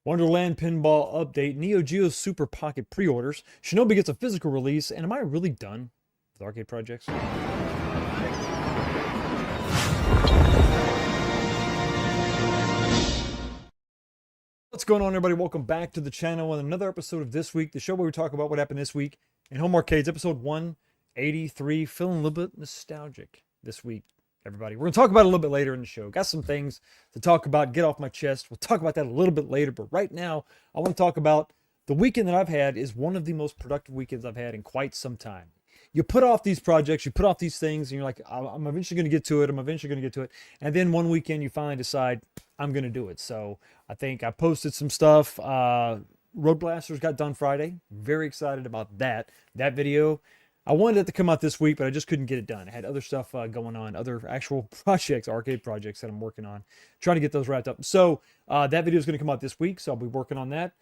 Wonderland Pinball Update, NeoGeo Super Pocket pre-orders, Shinobi gets a physical release, and am I really done with arcade projects? What's going on, everybody? Welcome back to the channel and another episode of This Week, the show where we talk about what happened this week in home arcades, episode 183, feeling a little bit nostalgic this week. Everybody, we're going to talk about it a little bit later in the show. Got some things to talk about, get off my chest. We'll talk about that a little bit later, but right now I want to talk about the weekend that I've had is one of the most productive weekends I've had in quite some time. You put off these projects, you put off these things, and you're like, I'm eventually going to get to it. I'm eventually going to get to it. And then one weekend you finally decide, I'm going to do it. So I think I posted some stuff. Road Blasters got done Friday. Very excited about that. That video, I wanted it to come out this week, but I just couldn't get it done. I had other stuff going on, other actual projects, arcade projects that I'm working on, trying to get those wrapped up. So that video is going to come out this week, so I'll be working on that.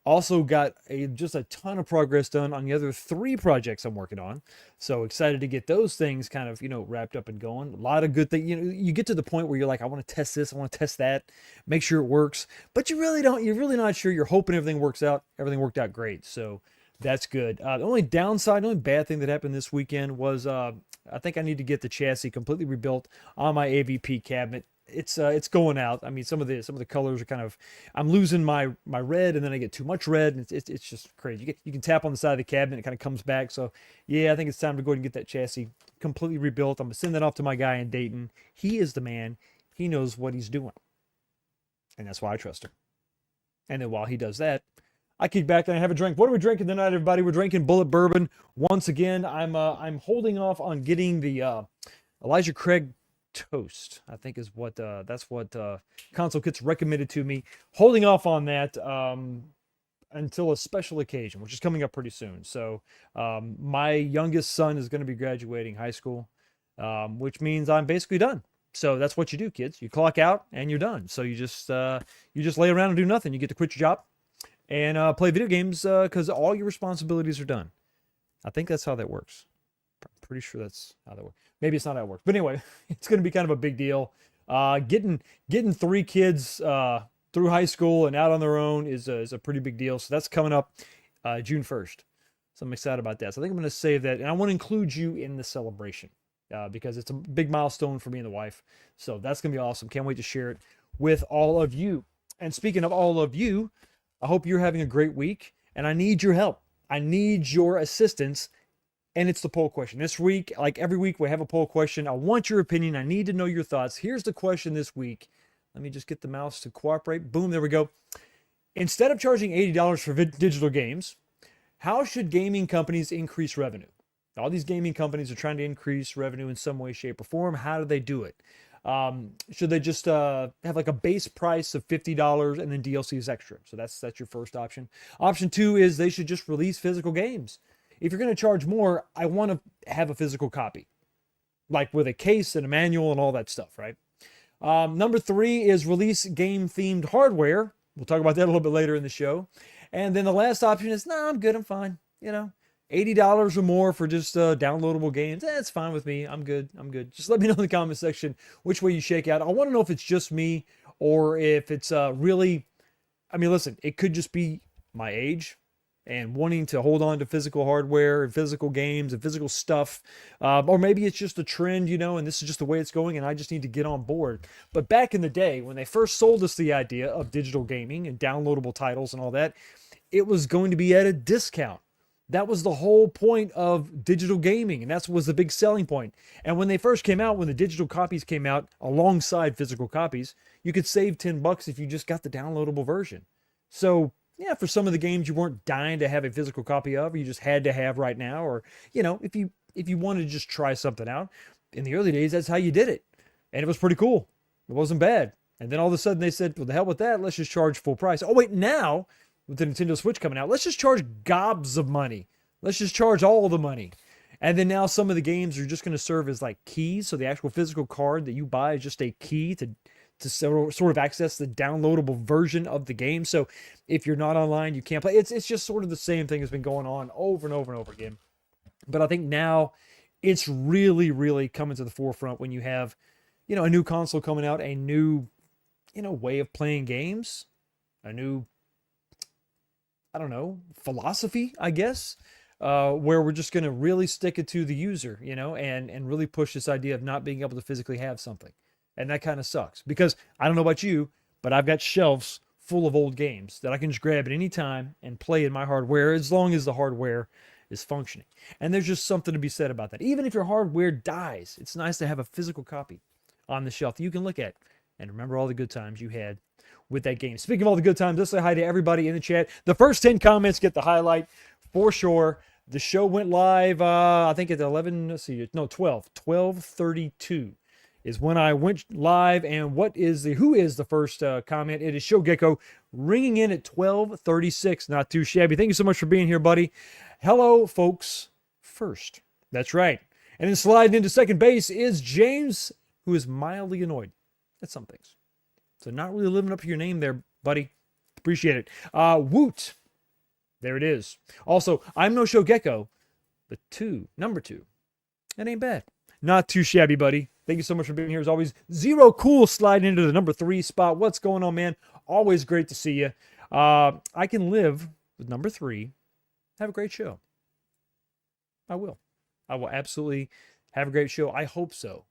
Also got just a ton of progress done on the other 3 projects I'm working on. So excited to get those things kind of, wrapped up and going. A lot of good things. You get to the point where you're like, I want to test this, I want to test that, make sure it works. But you really don't. You're really not sure. You're hoping everything works out. Everything worked out great. So that's good. The only downside, the only bad thing that happened this weekend was I think I need to get the chassis completely rebuilt on my AVP cabinet. It's going out. I mean, some of the colors are kind of, I'm losing my red, and then I get too much red, and it's just crazy. You can tap on the side of the cabinet, and it kind of comes back. So yeah, I think it's time to go ahead and get that chassis completely rebuilt. I'm gonna send that off to my guy in Dayton. He is the man. He knows what he's doing, and that's why I trust him. And then while he does that, I kick back and I have a drink. What are we drinking tonight, everybody? We're drinking Bullet Bourbon. Once again, I'm holding off on getting the Elijah Craig Toast, I think is what that's what Console Kits recommended to me. Holding off on that until a special occasion, which is coming up pretty soon. So my youngest son is going to be graduating high school, which means I'm basically done. So that's what you do, kids. You clock out and you're done. So you just lay around and do nothing. You get to quit your job and play video games because all your responsibilities are done. I think that's how that works. Pretty sure that's how that works. Maybe it's not how it works. But anyway, it's going to be kind of a big deal. Getting 3 kids through high school and out on their own is a pretty big deal. So that's coming up June 1st. So I'm excited about that. So I think I'm going to save that. And I want to include you in the celebration because it's a big milestone for me and the wife. So that's going to be awesome. Can't wait to share it with all of you. And speaking of all of you, I hope you're having a great week, and I need your help. I need your assistance, and it's the poll question. This week, like every week, we have a poll question. I want your opinion. I need to know your thoughts. Here's the question this week. Let me just get the mouse to cooperate. Boom, there we go. Instead of charging $80 for digital games, how should gaming companies increase revenue? All these gaming companies are trying to increase revenue in some way, shape, or form. How do they do it? Should they just have like a base price of $50 and then DLC is extra? So that's your first option. Option 2 is they should just release physical games. If you're going to charge more, I want to have a physical copy, like with a case and a manual and all that stuff, right? Number 3 is release game-themed hardware. We'll talk about that a little bit later in the show. And then the last option is, no, I'm good, I'm fine. $80 or more for just downloadable games. It's fine with me. I'm good. Just let me know in the comment section which way you shake out. I want to know if it's just me or if it's really, I mean, listen, it could just be my age and wanting to hold on to physical hardware and physical games and physical stuff. Or maybe it's just a trend, and this is just the way it's going and I just need to get on board. But back in the day, when they first sold us the idea of digital gaming and downloadable titles and all that, it was going to be at a discount. That was the whole point of digital gaming, and that was the big selling point. And when they first came out, when the digital copies came out alongside physical copies, you could save $10 if you just got the downloadable version. So yeah, for some of the games you weren't dying to have a physical copy of, or you just had to have right now, or if you wanted to just try something out, in the early days, that's how you did it, and it was pretty cool. It wasn't bad. And then all of a sudden they said, "Well, the hell with that. Let's just charge full price." Oh wait, now with the Nintendo Switch coming out, let's just charge gobs of money. Let's just charge all the money. And then now some of the games are just going to serve as like keys. So the actual physical card that you buy is just a key to sort of access the downloadable version of the game. So if you're not online, you can't play. It's just sort of the same thing that's been going on over and over and over again. But I think now it's really, really coming to the forefront when you have, a new console coming out, a new, way of playing games, a new, I don't know, philosophy, I guess, where we're just going to really stick it to the user, and really push this idea of not being able to physically have something. And that kind of sucks because I don't know about you, but I've got shelves full of old games that I can just grab at any time and play in my hardware as long as the hardware is functioning. And there's just something to be said about that. Even if your hardware dies, it's nice to have a physical copy on the shelf that you can look at and remember all the good times you had with that game. Speaking of all the good times, let's say hi to everybody in the chat. The first 10 comments get the highlight for sure. The show went live, I think at 12:32 is when I went live. And who is the first comment? It is Shogeko ringing in at 12:36. Not too shabby. Thank you so much for being here, buddy. Hello, folks. First. That's right. And then sliding into second base is James, who is mildly annoyed at some things. So not really living up to your name there, buddy. Appreciate it. Woot. There it is. Also, I'm no Shogeko, but number two. That ain't bad. Not too shabby, buddy. Thank you so much for being here. As always, Zero Cool sliding into the number 3 spot. What's going on, man? Always great to see you. I can live with number 3. Have a great show. I will absolutely have a great show. I hope so.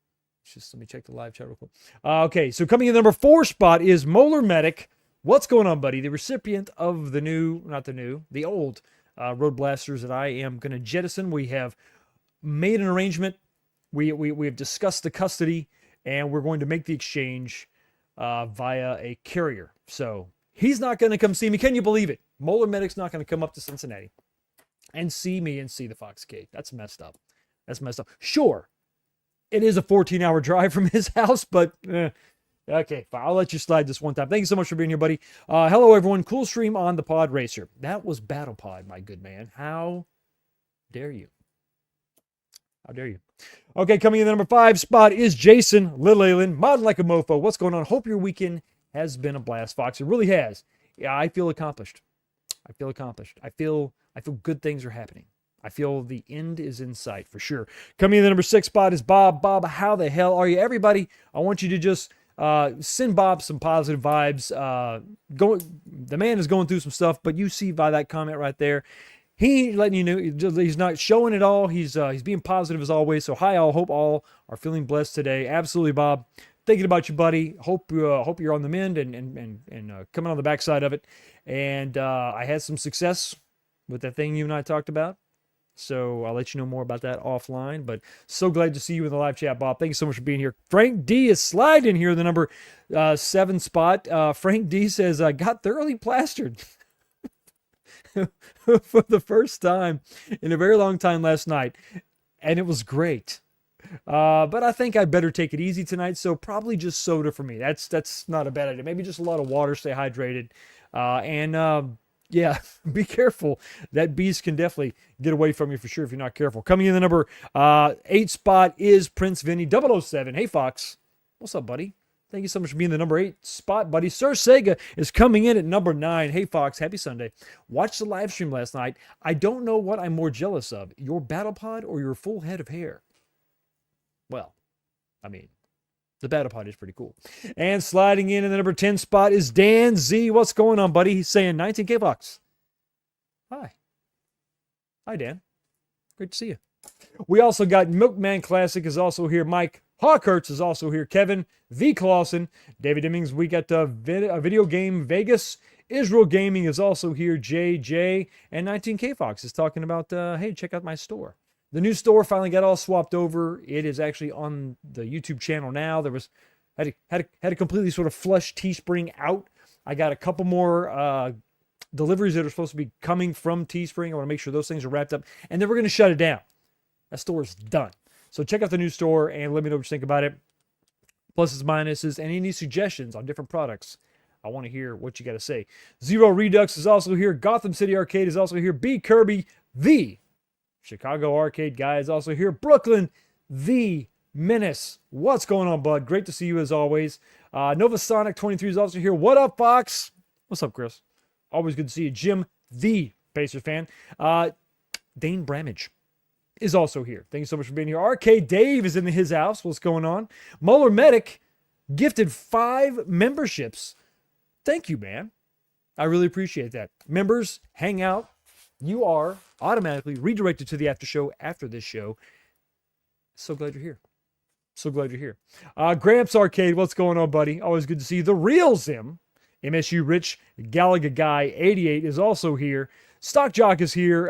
Just let me check the live chat real quick. Okay, so coming in the number 4 spot is Molar Medic. What's going on, buddy? The recipient of the old Road Blasters that I am going to jettison. We have made an arrangement. We have discussed the custody, and we're going to make the exchange via a carrier. So he's not going to come see me. Can you believe it? Molar Medic's not going to come up to Cincinnati and see me and see the Fox Cave. That's messed up. Sure, it is a 14-hour drive from his house, but okay, fine. I'll let you slide this one time. Thank you so much for being here, buddy. Hello, everyone. Cool stream on the Pod Racer. That was Battle Pod, my good man. How dare you? How dare you? Okay, coming in the number 5 spot is Jason Lillayland, modding like a mofo. What's going on? Hope your weekend has been a blast, Fox. It really has. Yeah, I feel accomplished. I feel good things are happening. I feel the end is in sight for sure. Coming in the number 6 spot is Bob. Bob, how the hell are you? Everybody, I want you to just send Bob some positive vibes. The man is going through some stuff, but you see by that comment right there, he ain't letting you know. He's not showing it all. He's being positive as always. So hi all. Hope all are feeling blessed today. Absolutely, Bob. Thinking about you, buddy. Hope you're on the mend and coming on the backside of it. And I had some success with that thing you and I talked about. So I'll let you know more about that offline. But so glad to see you in the live chat, Bob. Thank you so much for being here. Frank D is sliding here in the number 7 spot. Frank D says, I got thoroughly plastered for the first time in a very long time last night. And it was great. But I think I better take it easy tonight. So probably just soda for me. That's not a bad idea. Maybe just a lot of water, stay hydrated. Yeah, be careful. That beast can definitely get away from you for sure if you're not careful. Coming in the number 8 spot is Prince Vinny 007. Hey, Fox. What's up, buddy? Thank you so much for being the number 8 spot, buddy. Sir Sega is coming in at number 9. Hey, Fox. Happy Sunday. Watched the live stream last night. I don't know what I'm more jealous of, your battle pod or your full head of hair. Well, I mean, the battle pod is pretty cool. And sliding in the number 10 spot is Dan Z. What's going on, buddy? He's saying 19K bucks. Hi. Hi, Dan. Great to see you. We also got Milkman Classic is also here. Mike Hawkhurts is also here. Kevin V. Clausen. David Dimmings. We got Video Game Vegas. Israel Gaming is also here. JJ. And 19K Fox is talking about, hey, check out my store. The new store finally got all swapped over. It is actually on the YouTube channel now. There was had to completely sort of flush Teespring out. I got a couple more deliveries that are supposed to be coming from Teespring. I want to make sure those things are wrapped up. And then we're going to shut it down. That store is done. So check out the new store and let me know what you think about it. Pluses, minuses, and any suggestions on different products. I want to hear what you got to say. Zero Redux is also here. Gotham City Arcade is also here. B. Kirby, the Chicago Arcade guy, is also here. Brooklyn, the Menace. What's going on, bud? Great to see you as always. Nova Sonic 23 is also here. What up, Fox? What's up, Chris? Always good to see you. Jim, the Pacers fan. Dane Bramage is also here. Thank you so much for being here. Arcade Dave is in his house. What's going on? Muller Medic gifted 5 memberships. Thank you, man. I really appreciate that. Members, hang out. You are automatically redirected to the after show after this show. So glad you're here. So glad you're here. Gramps Arcade, what's going on, buddy? Always good to see you. The Real Zim, MSU Rich Galaga Guy 88 is also here. Stock Jock is here.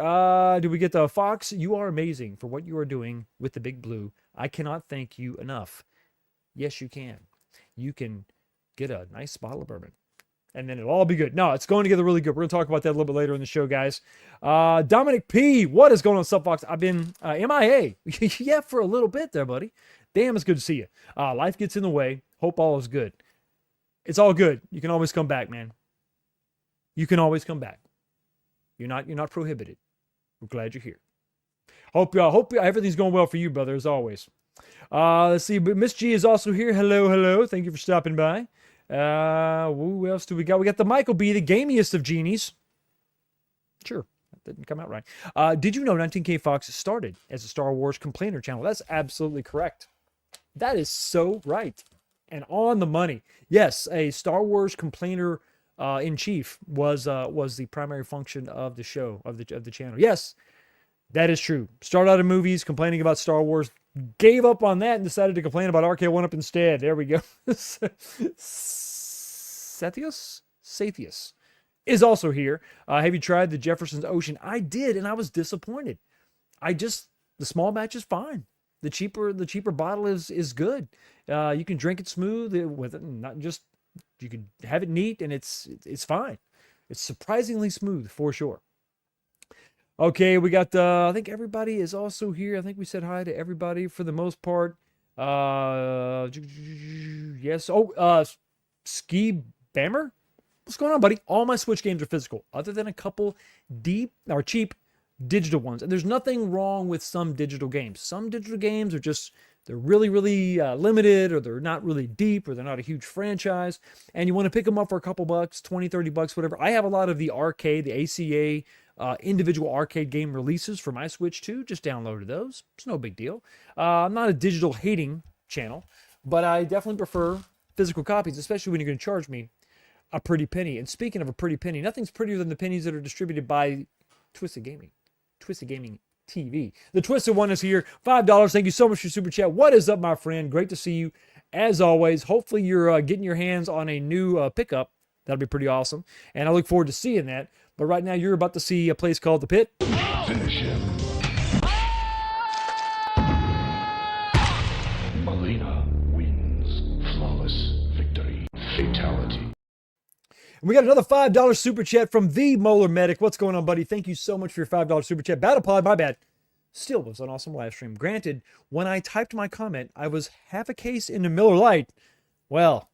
Do we get the Fox? You are amazing for what you are doing with the Big Blue. I cannot thank you enough. Yes, you can. You can get a nice bottle of bourbon, and then it'll all be good. No, it's going together really good. We're going to talk about that a little bit later in the show, guys. Dominic P., what is going on, Subfox? I've been MIA. Yeah, for a little bit there, buddy. Damn, it's good to see you. Life gets in the way. Hope all is good. It's all good. You can always come back, man. You can always come back. You're not prohibited. We're glad you're here. Hope everything's going well for you, brother, as always. Let's see. Miss G is also here. Hello. Thank you for stopping by. Who else do we got? We got the Michael B., the gamiest of genies. Sure, that didn't come out right. Did you know 19K Fox started as a Star Wars complainer channel? That's absolutely correct. That is so right. And on the money. Yes, a Star Wars complainer in chief was the primary function of the show, of the channel. Yes, that is true. Started out in movies, complaining about Star Wars, gave up on that and decided to complain about Arcade 1-Up instead. There we go. Sathius is also here. Have you tried the Jefferson's Ocean? I did, and I was disappointed. The small batch is fine. The cheaper bottle is good. You can drink it smooth with it, not just, you can have it neat, and it's fine. It's surprisingly smooth for sure. Okay, we got I think everybody is also here. I think we said hi to everybody for the most part. Yes. Ski Bammer? What's going on, buddy? All my Switch games are physical, other than a couple cheap digital ones. And there's nothing wrong with some digital games. Some digital games are just, they're really, really limited, or they're not really deep, or they're not a huge franchise. And you want to pick them up for a couple bucks, 20, 30 bucks, whatever. I have a lot of the arcade, the ACA, individual arcade game releases for my Switch too. Just downloaded those. It's no big deal. I'm not a digital hating channel, but I definitely prefer physical copies, especially when you're going to charge me a pretty penny. And speaking of a pretty penny, nothing's prettier than the pennies that are distributed by Twisted Gaming TV. The Twisted One is here. $5. Thank you so much for your super chat. What is up, my friend? Great to see you as always. Hopefully you're getting your hands on a new pickup. That'll be pretty awesome. And I look forward to seeing that. But right now you're about to see a place called The Pit. Finish him. Melina wins. Flawless victory. Fatality. And we got another $5 super chat from the Molar Medic. What's going on, buddy? Thank you so much for your $5 super chat. BattlePod, my bad. Still was an awesome live stream. Granted, when I typed my comment, I was half a case into Miller Lite. Well,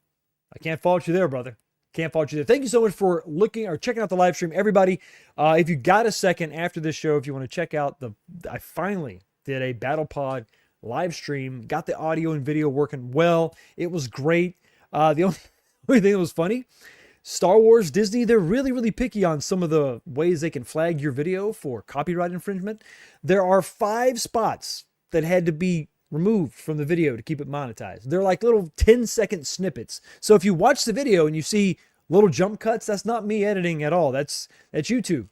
I can't fault you there, brother. Can't fault you there. Thank you so much for looking or checking out the live stream. Everybody, if you got a second after this show, if you want to check out I finally did a BattlePod live stream. Got the audio and video working well. It was great. The only thing that was funny, Star Wars, Disney, they're really, really picky on some of the ways they can flag your video for copyright infringement. There are 5 spots that had to be removed from the video to keep it monetized. They're like little 10-second snippets. So if you watch the video and you see little jump cuts, that's not me editing at all. That's YouTube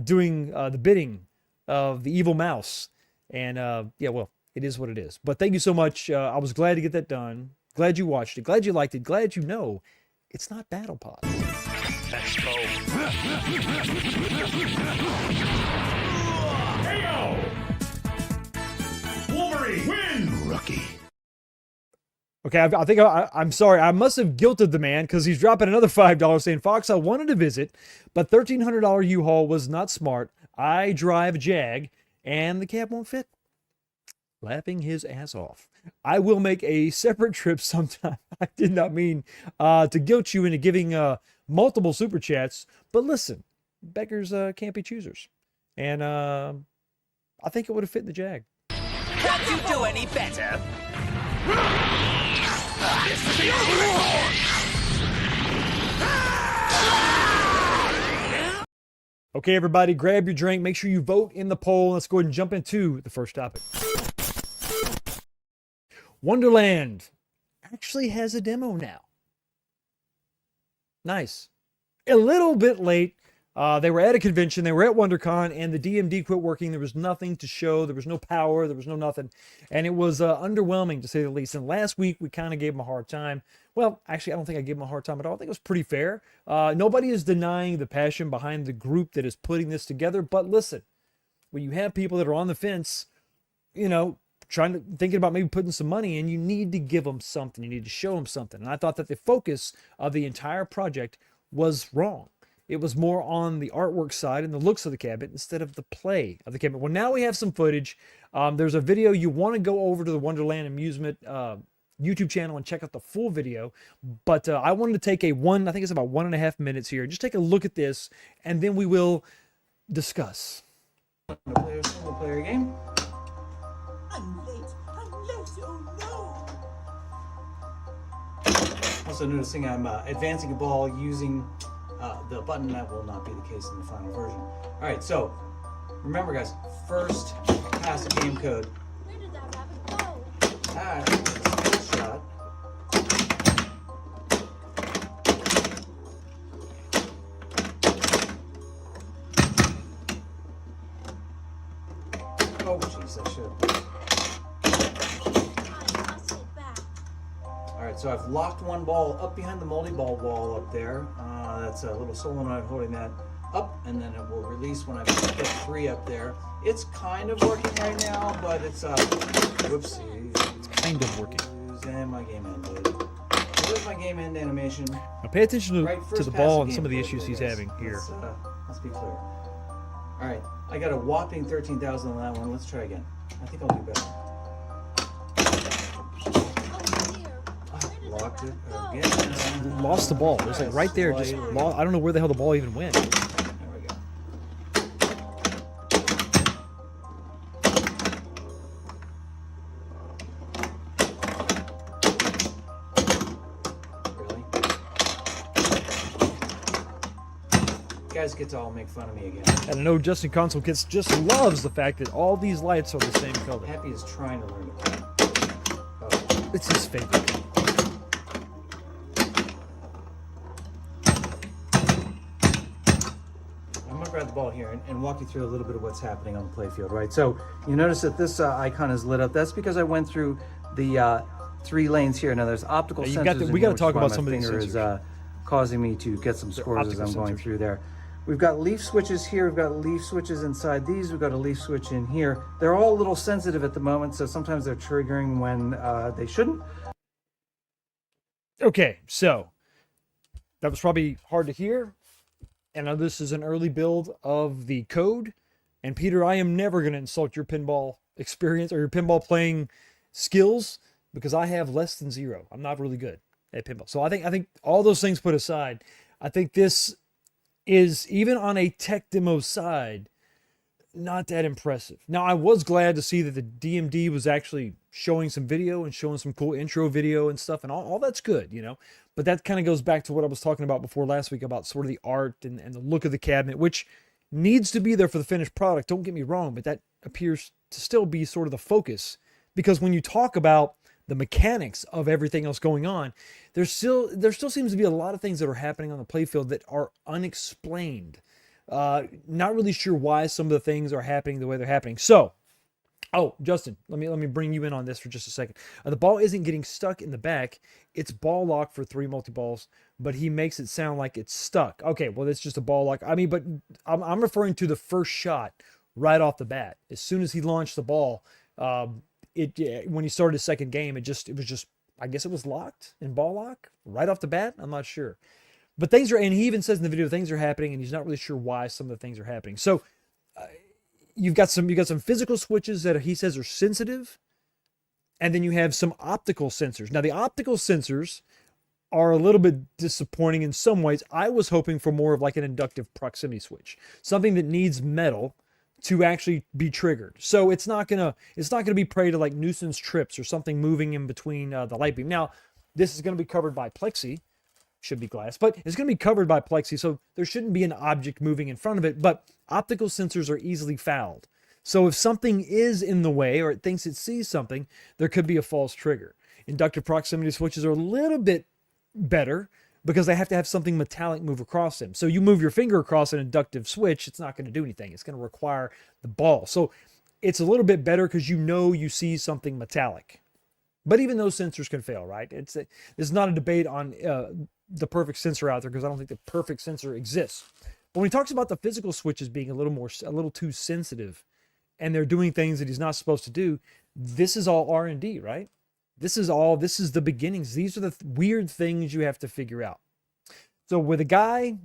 doing the bidding of the evil mouse. And yeah, well, it is what it is. But thank you so much. I was glad to get that done. Glad you watched it. Glad you liked it. Glad you know it's not BattlePod. Let's go. KO! Wolverine wins! Rookie. Okay, I think I'm sorry. I must have guilted the man because he's dropping another $5 saying, Fox, I wanted to visit, but $1,300 U-Haul was not smart. I drive a Jag and the cab won't fit. Laughing his ass off. I will make a separate trip sometime. I did not mean to guilt you into giving multiple super chats, but listen, beggars can't be choosers. And I think it would have fit in the Jag. Can't you do any better? This is the Overlord! Okay, everybody, grab your drink. Make sure you vote in the poll. Let's go ahead and jump into the first topic. Wonderland actually has a demo now. Nice. A little bit late. They were at a convention. They were at WonderCon, and the DMD quit working. There was nothing to show. There was no power. There was no nothing. And it was underwhelming, to say the least. And last week, we kind of gave them a hard time. Well, actually, I don't think I gave them a hard time at all. I think it was pretty fair. Nobody is denying the passion behind the group that is putting this together. But listen, when you have people that are on the fence, you know, thinking about maybe putting some money in, you need to give them something. You need to show them something. And I thought that the focus of the entire project was wrong. It was more on the artwork side and the looks of the cabinet instead of the play of the cabinet. Well, now we have some footage. There's a video. You want to go over to the Wonderland Amusement YouTube channel and check out the full video. But I wanted to take I think it's about 1.5 minutes here. Just take a look at this, and then we will discuss. Play a single player game. I'm late, oh no! Also noticing I'm advancing a ball using the button. That will not be the case in the final version. Alright, so remember guys, first pass a game code. Where did that rabbit go? Skill shot. Oh jeez, I should have. I lost it back. Alright, so I've locked one ball up behind the multi-ball wall up there. That's a little solenoid holding that up, and then it will release when I get 3 up there. It's kind of working right now, but it's whoopsie. It's kind of working. And my game ended. There's my game end animation. Now pay attention to, Right, to first the pass ball of and some of the game issues code, he's guys. having here. Let's be clear. Alright, I got a whopping 13,000 on that one. Let's try again. I think I'll do better. Oh dear. Where did that Locked it rabbit go? again. Lost the ball. It was like right there. Just lost. I don't know where the hell the ball even went. There we go. Really? You guys get to all make fun of me again. And I know Justin Console Kits just loves the fact that all these lights are the same color. Happy is trying to learn to play. Oh. It's his favorite. I'm going to grab the ball here and walk you through a little bit of what's happening on the playfield, right? So you notice that this icon is lit up. That's because I went through the 3 lanes here. Now there's optical Yeah, sensors. we in got here, to which talk is why about my some of these finger is sensors. causing me to get some scores as I'm optical going sensors. through there. We've got leaf switches here. We've got leaf switches inside these. We've got a leaf switch in here. They're all a little sensitive at the moment, so sometimes they're triggering when they shouldn't. Okay, so that was probably hard to hear. And now this is an early build of the code. And Peter, I am never going to insult your pinball experience or your pinball playing skills because I have less than 0. I'm not really good at pinball. So I think all those things put aside, I think this is, even on a tech demo side, not that impressive. Now, I was glad to see that the DMD was actually showing some video and showing some cool intro video and stuff, and all that's good, you know. But that kind of goes back to what I was talking about before last week about sort of the art and the look of the cabinet, which needs to be there for the finished product. Don't get me wrong, but that appears to still be sort of the focus, because when you talk about the mechanics of everything else going on, there still seems to be a lot of things that are happening on the playfield that are unexplained. Not really sure why some of the things are happening the way they're happening. So, oh, Justin, let me bring you in on this for just a second. The ball isn't getting stuck in the back. It's ball lock for 3 multi-balls, but he makes it sound like it's stuck. Okay, well, it's just a ball lock. I mean, but I'm referring to the first shot right off the bat. As soon as he launched the ball, when he started his second game, it was just I guess it was locked in ball lock right off the bat. I'm not sure. But things are, and he even says in the video, things are happening, and he's not really sure why some of the things are happening. So you've got some physical switches that he says are sensitive, and then you have some optical sensors. Now the optical sensors are a little bit disappointing in some ways. I was hoping for more of like an inductive proximity switch, something that needs metal to actually be triggered. So it's not gonna be prey to like nuisance trips or something moving in between the light beam. Now this is gonna be covered by plexi, should be glass, but it's gonna be covered by plexi, so there shouldn't be an object moving in front of it. But optical sensors are easily fouled. So if something is in the way or it thinks it sees something, there could be a false trigger. Inductive proximity switches are a little bit better because they have to have something metallic move across them. So you move your finger across an inductive switch, it's not going to do anything. It's going to require the ball. So it's a little bit better because you see something metallic. But even those sensors can fail, right? There's not a debate on the perfect sensor out there because I don't think the perfect sensor exists. But when he talks about the physical switches being a little too sensitive and they're doing things that he's not supposed to do, this is all R&D, right? This is the beginnings. These are the weird things you have to figure out. So with a guy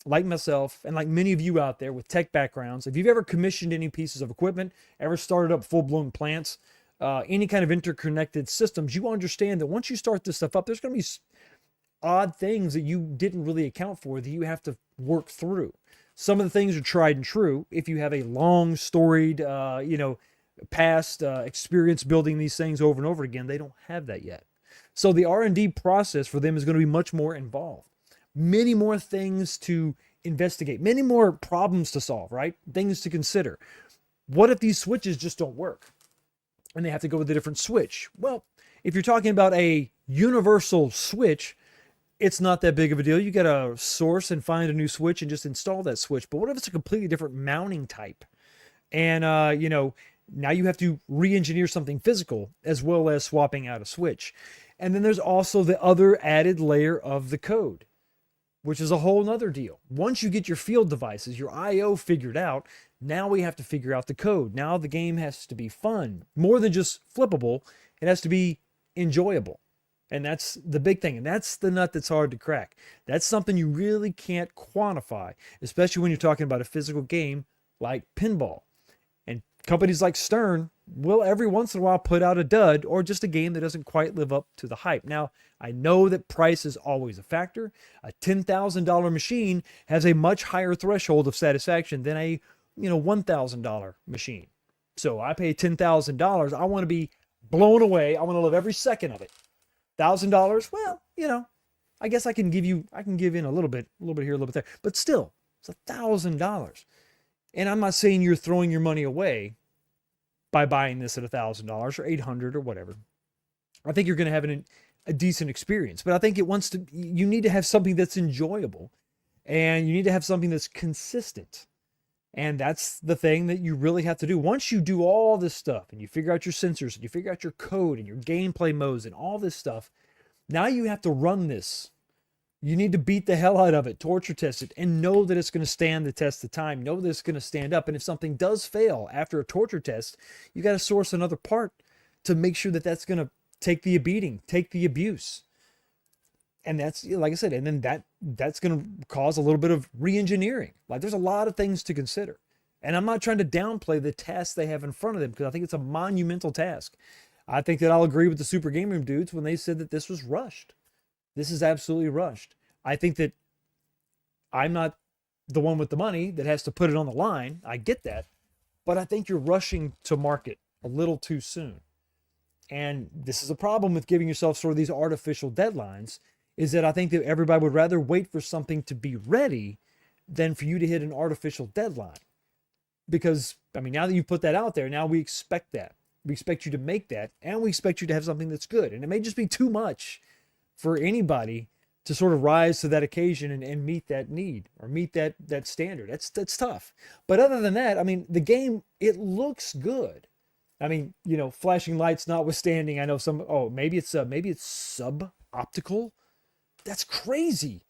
like myself and like many of you out there with tech backgrounds, if you've ever commissioned any pieces of equipment, ever started up full-blown plants, any kind of interconnected systems, you understand that once you start this stuff up, there's going to be odd things that you didn't really account for that you have to work through. Some of the things are tried and true. If you have a long storied, past experience building these things over and over again, they don't have that yet. So the R&D process for them is going to be much more involved. Many more things to investigate, many more problems to solve, right? Things to consider. What if these switches just don't work and they have to go with a different switch? Well, if you're talking about a universal switch, it's not that big of a deal. You got to source and find a new switch and just install that switch. But what if it's a completely different mounting type? And, now you have to re-engineer something physical as well as swapping out a switch. And then there's also the other added layer of the code, which is a whole nother deal. Once you get your field devices, your IO figured out, now we have to figure out the code. Now the game has to be fun. More than just flippable, it has to be enjoyable. And that's the big thing. And that's the nut that's hard to crack. That's something you really can't quantify, especially when you're talking about a physical game like pinball. And companies like Stern will every once in a while put out a dud or just a game that doesn't quite live up to the hype. Now, I know that price is always a factor. A $10,000 machine has a much higher threshold of satisfaction than a, $1,000 machine. So I pay $10,000. I want to be blown away. I want to love every second of it. $1,000, well, I guess I can give in a little bit here, a little bit there, but still, it's $1,000. And I'm not saying you're throwing your money away by buying this at $1,000 or $800 or whatever. I think you're going to have a decent experience, but I think you need to have something that's enjoyable and you need to have something that's consistent. And that's the thing that you really have to do. Once you do all this stuff and you figure out your sensors and you figure out your code and your gameplay modes and all this stuff, now you have to run this. You need to beat the hell out of it, torture test it, and know that it's going to stand the test of time. Know that it's going to stand up. And if something does fail after a torture test, you got to source another part to make sure that that's going to take the beating, take the abuse. And that's, like I said, and then that's going to cause a little bit of re-engineering. Like there's a lot of things to consider. And I'm not trying to downplay the task they have in front of them because I think it's a monumental task. I think that I'll agree with the Super Game Room dudes when they said that this was rushed. This is absolutely rushed. I think that I'm not the one with the money that has to put it on the line. I get that. But I think you're rushing to market a little too soon. And this is a problem with giving yourself sort of these artificial deadlines, is that I think that everybody would rather wait for something to be ready than for you to hit an artificial deadline. Because, now that you've put that out there, now we expect that. We expect you to make that, and we expect you to have something that's good. And it may just be too much for anybody to sort of rise to that occasion and meet that need or meet that standard. That's tough. But other than that, the game, it looks good. Flashing lights notwithstanding, I know maybe it's sub-optical. That's crazy.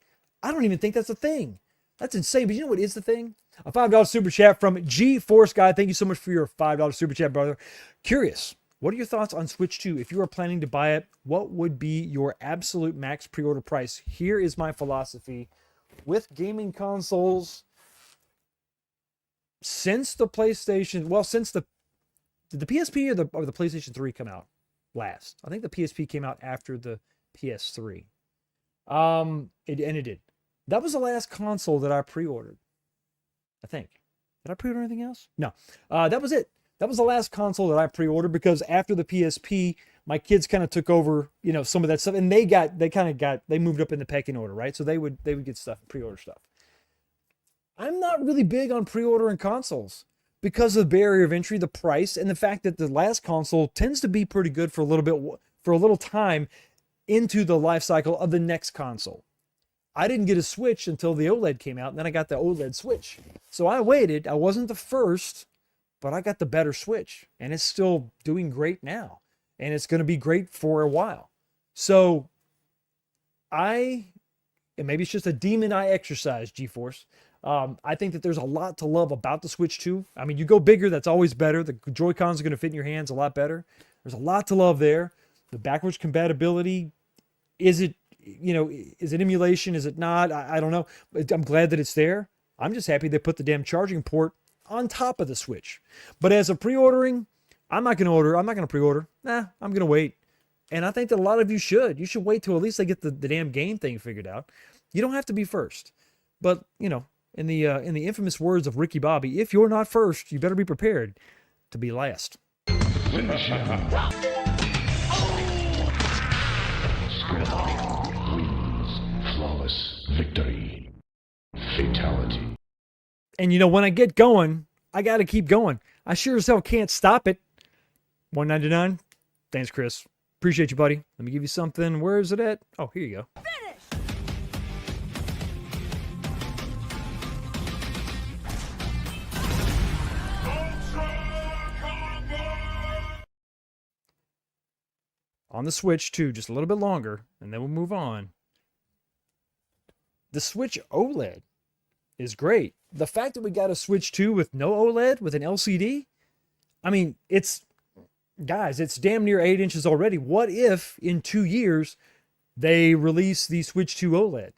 I don't even think that's a thing. That's insane. But you know what is the thing? A $5 super chat from G Force Guy. Thank you so much for your $5 super chat, brother. Curious, What are your thoughts on Switch 2? If you are planning to buy it, what would be your absolute max pre-order price? Here is my philosophy with gaming consoles. Since the PlayStation, well, since did the PSP or the PlayStation 3 come out last? I think the PSP came out after the PS3. It did. That was the last console that I pre-ordered. I think. Did I pre-order anything else? No. That was it. That was the last console that I pre-ordered because after the PSP, my kids kind of took over, some of that stuff, and they moved up in the pecking order, right? So they would get stuff, pre-order stuff. I'm not really big on pre-ordering consoles because of the barrier of entry, the price, and the fact that the last console tends to be pretty good for a little time into the life cycle of the next console. I didn't get a Switch until the OLED came out, and then I got the OLED Switch. So I waited. I wasn't the first, but I got the better Switch, and it's still doing great now, and it's going to be great for a while. So and maybe it's just a demon I exercise, GeForce. I think that there's a lot to love about the Switch 2. I mean, you go bigger, that's always better. The Joy-Cons are going to fit in your hands a lot better. There's a lot to love there. The backwards compatibility, is it emulation? Is it not? I don't know. I'm glad that it's there. I'm just happy they put the damn charging port on top of the Switch. But as a pre-ordering, I'm not going to pre-order. I'm going to wait. And I think that a lot of you should. You should wait till at least they get the damn game thing figured out. You don't have to be first. But, in the infamous words of Ricky Bobby, if you're not first, you better be prepared to be last. Finish him. Shinobi wins. Flawless victory. Fatality. And when I get going, I got to keep going. I sure as hell can't stop it. $1.99. Thanks, Chris. Appreciate you, buddy. Let me give you something. Where is it at? Oh, here you go. On the Switch, too, just a little bit longer, and then we'll move on. The Switch OLED is great. The fact that we got a Switch 2 with no OLED, with an LCD, I mean, it's damn near 8 inches already. What if in 2 years they release the Switch 2 OLED?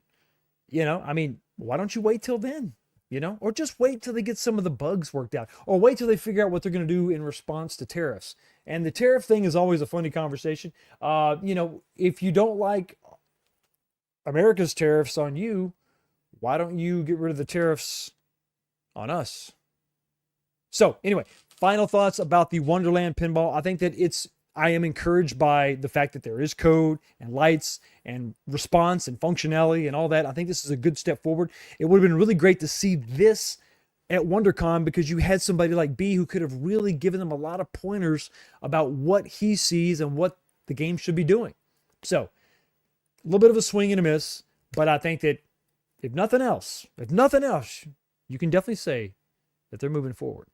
Why don't you wait till then? Or just wait till they get some of the bugs worked out, or wait till they figure out what they're going to do in response to tariffs. And the tariff thing is always a funny conversation. If you don't like America's tariffs on you, why don't you get rid of the tariffs on us? So anyway, final thoughts about the Wonderland pinball. I think that I am encouraged by the fact that there is code and lights and response and functionality and all that. I think this is a good step forward. It would have been really great to see this at WonderCon because you had somebody like B who could have really given them a lot of pointers about what he sees and what the game should be doing. So a little bit of a swing and a miss, but I think that if nothing else, you can definitely say that they're moving forward.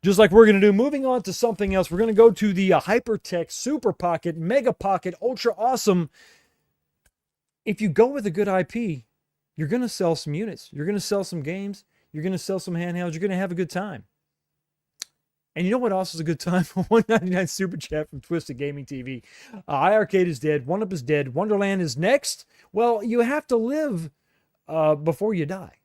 Just like we're going to do, moving on to something else, we're going to go to the Hypertech Super Pocket, Mega Pocket, Ultra Awesome. If you go with a good IP, you're going to sell some units. You're going to sell some games. You're going to sell some handhelds. You're going to have a good time. And you know what else is a good time? $1.99 Super Chat from Twisted Gaming TV. iArcade is dead. 1UP is dead. Wonderland is next. Well, you have to live before you die.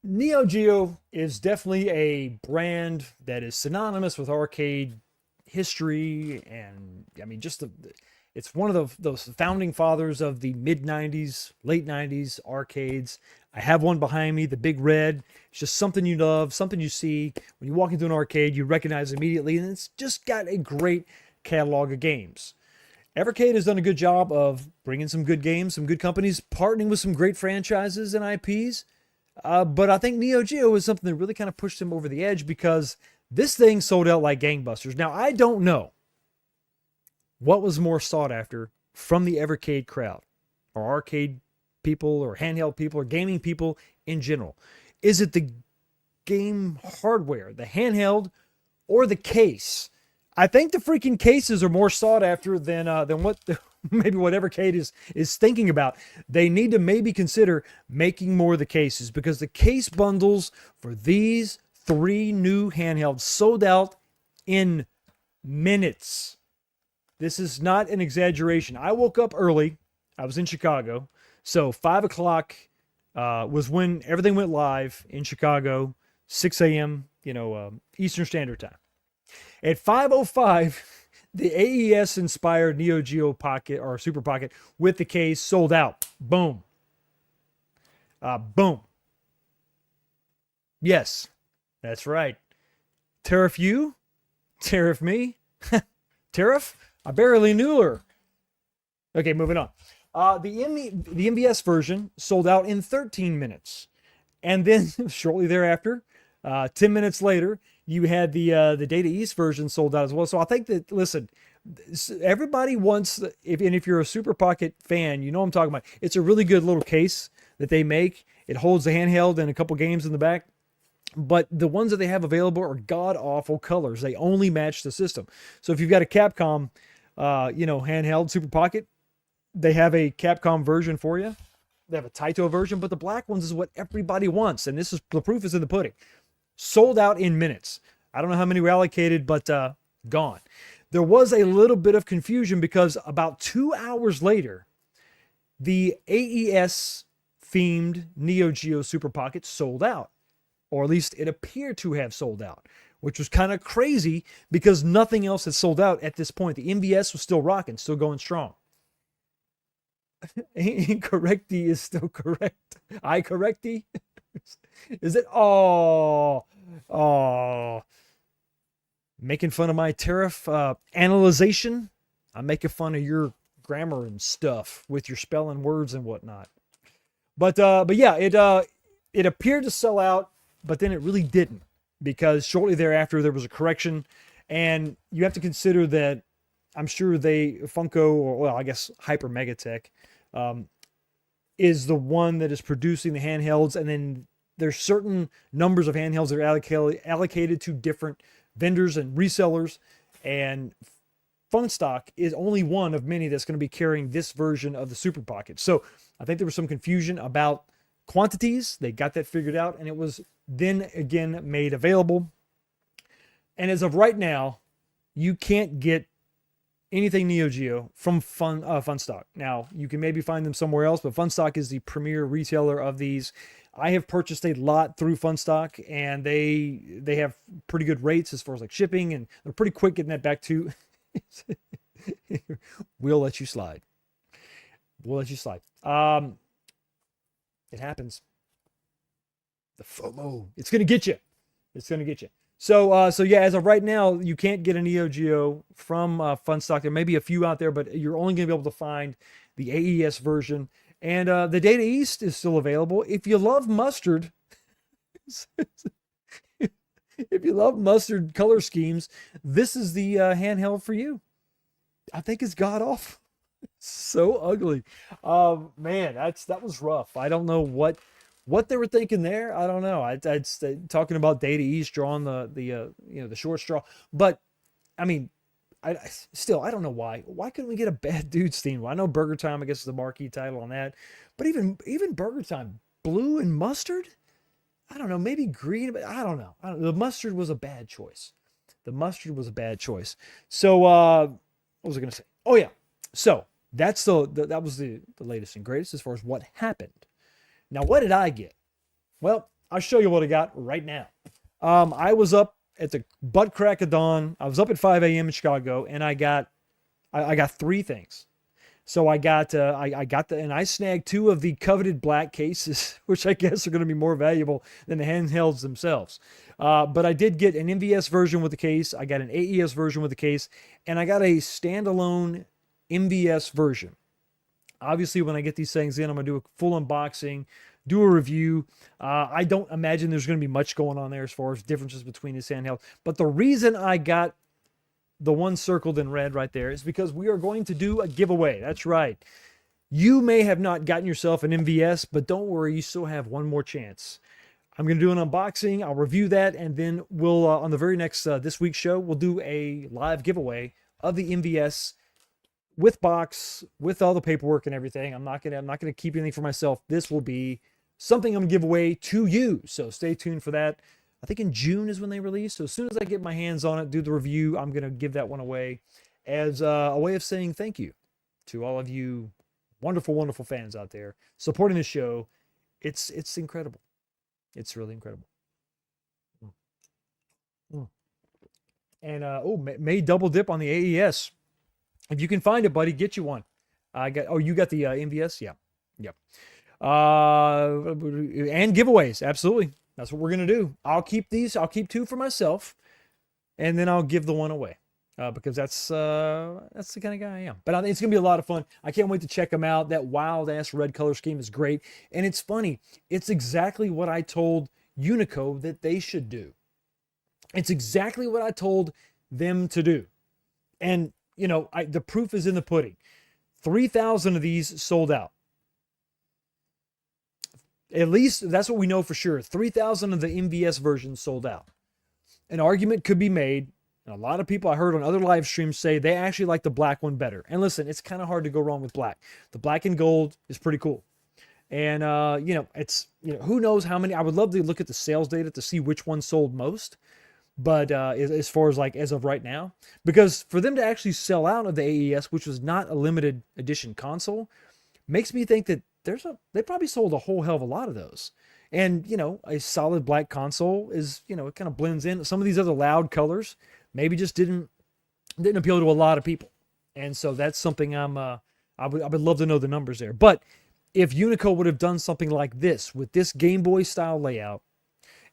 NeoGeo is definitely a brand that is synonymous with arcade history, and I mean, it's one of those founding fathers of the mid-90s, late 90s arcades. I have one behind me, the Big Red. It's just something you love, something you see. When you walk into an arcade, you recognize it immediately, and it's just got a great catalog of games. Evercade has done a good job of bringing some good games, some good companies, partnering with some great franchises and IPs. But I think NeoGeo was something that really kind of pushed them over the edge because this thing sold out like gangbusters. Now, I don't know what was more sought after from the Evercade crowd, or arcade people, or handheld people, or gaming people in general. Is it the game hardware, the handheld, or the case? I think the freaking cases are more sought after than what maybe whatever Kate is thinking about, they need to maybe consider making more of the cases, because the case bundles for these 3 new handhelds sold out in minutes. This is not an exaggeration. I woke up early. I was in Chicago. So 5 o'clock was when everything went live in Chicago, 6 a.m., Eastern Standard Time. At 5:05, the AES-inspired NeoGeo Pocket or Super Pocket with the case sold out. Boom. Boom. Yes, that's right. Tariff you? Tariff me? Tariff? I barely knew her. Okay, moving on. The MVS version sold out in 13 minutes. And then shortly thereafter, 10 minutes later, you had the Data East version sold out as well. So I think that, listen, everybody wants, if you're a Super Pocket fan, you know what I'm talking about. It's a really good little case that they make. It holds the handheld and a couple games in the back. But the ones that they have available are god-awful colors. They only match the system. So if you've got a Capcom, handheld Super Pocket, they have a Capcom version for you. They have a Taito version, but the black ones is what everybody wants. And the proof is in the pudding. Sold out in minutes. I don't know how many were allocated, but gone. There was a little bit of confusion because about 2 hours later, the AES-themed NeoGeo Super Pocket sold out. Or at least it appeared to have sold out, which was kind of crazy because nothing else had sold out at this point. The MVS was still rocking, still going strong. Incorrecty is still correct. I correcty? Is it? Oh. Making fun of my tariff analyzation. I'm making fun of your grammar and stuff with your spelling words and whatnot. But yeah, it appeared to sell out, but then it really didn't, because shortly thereafter there was a correction, and you have to consider that I'm sure Funko, or well, I guess Hyper Megatech, is the one that is producing the handhelds, and then there's certain numbers of handhelds that are allocated to different vendors and resellers, and Funstock is only one of many that's going to be carrying this version of the Super Pocket. So I think there was some confusion about quantities. They got that figured out, and it was then again made available. And as of right now, you can't get anything NeoGeo from Funstock. Now, you can maybe find them somewhere else, but Funstock is the premier retailer of these. I have purchased a lot through Funstock, and they have pretty good rates as far as like shipping, and they're pretty quick getting that back to. We'll let you slide. We'll let you slide. It happens. The FOMO. It's gonna get you. It's gonna get you. So yeah, as of right now, you can't get a NeoGeo from Funstock. There may be a few out there, but you're only gonna be able to find the AES version. And the Data East is still available. If you love mustard, if you love mustard color schemes, this is the handheld for you. I think it's god awful. So ugly. Man, that was rough. I don't know what they were thinking there. I don't know. I'd talking about Data East drawing the short straw, but I mean, I don't know why. Why couldn't we get a Bad Dudes theme? Well, I know Burger Time, I guess, is the marquee title on that, but even Burger Time, blue and mustard. I don't know. Maybe green, but I don't know. The mustard was a bad choice. So what was I gonna say? Oh yeah. So that's that was the latest and greatest as far as what happened. Now, what did I get? Well, I'll show you what I got right now. I was up at the butt crack of dawn. I was up at 5 a.m. in Chicago, and I got 3 things. So I snagged 2 of the coveted black cases, which I guess are going to be more valuable than the handhelds themselves. But I did get an MVS version with the case. I got an AES version with the case, and I got a standalone MVS version. Obviously, when I get these things in, I'm going to do a full unboxing, do a review. I don't imagine there's going to be much going on there as far as differences between this handheld. But the reason I got the one circled in red right there is because we are going to do a giveaway. That's right. You may have not gotten yourself an MVS, but don't worry, you still have one more chance. I'm going to do an unboxing. I'll review that, and then we'll, on the very next this week's show, we'll do a live giveaway of the MVS with box, with all the paperwork and everything. I'm not gonna keep anything for myself. This will be something I'm gonna give away to you. So stay tuned for that. I think in June is when they release. So as soon as I get my hands on it, do the review, I'm gonna give that one away as a way of saying thank you to all of you wonderful, wonderful fans out there supporting the show. It's incredible. It's really incredible. Mm. And may double dip on the AES. If you can find it, buddy, get you one. You got the MVS? Yeah. Yep. And giveaways. Absolutely. That's what we're going to do. I'll keep these. I'll keep 2 for myself, and then I'll give the one away. Because that's the kind of guy I am. But I think it's going to be a lot of fun. I can't wait to check them out. That wild-ass red color scheme is great. And it's funny. It's exactly what I told Unico that they should do. It's exactly what I told them to do. And, you know, the proof is in the pudding. 3,000 of these sold out. At least that's what we know for sure. 3,000 of the MVS versions sold out. An argument could be made. And a lot of people I heard on other live streams say they actually like the black one better. And listen, it's kind of hard to go wrong with black. The black and gold is pretty cool. And, who knows how many. I would love to look at the sales data to see which one sold most. But as far as as of right now, because for them to actually sell out of the AES, which was not a limited edition console, makes me think that they probably sold a whole hell of a lot of those. And, a solid black console is, it kind of blends in. Some of these other loud colors maybe just didn't appeal to a lot of people. And so that's something I would love to know the numbers there. But if Unico would have done something like this with this Game Boy style layout,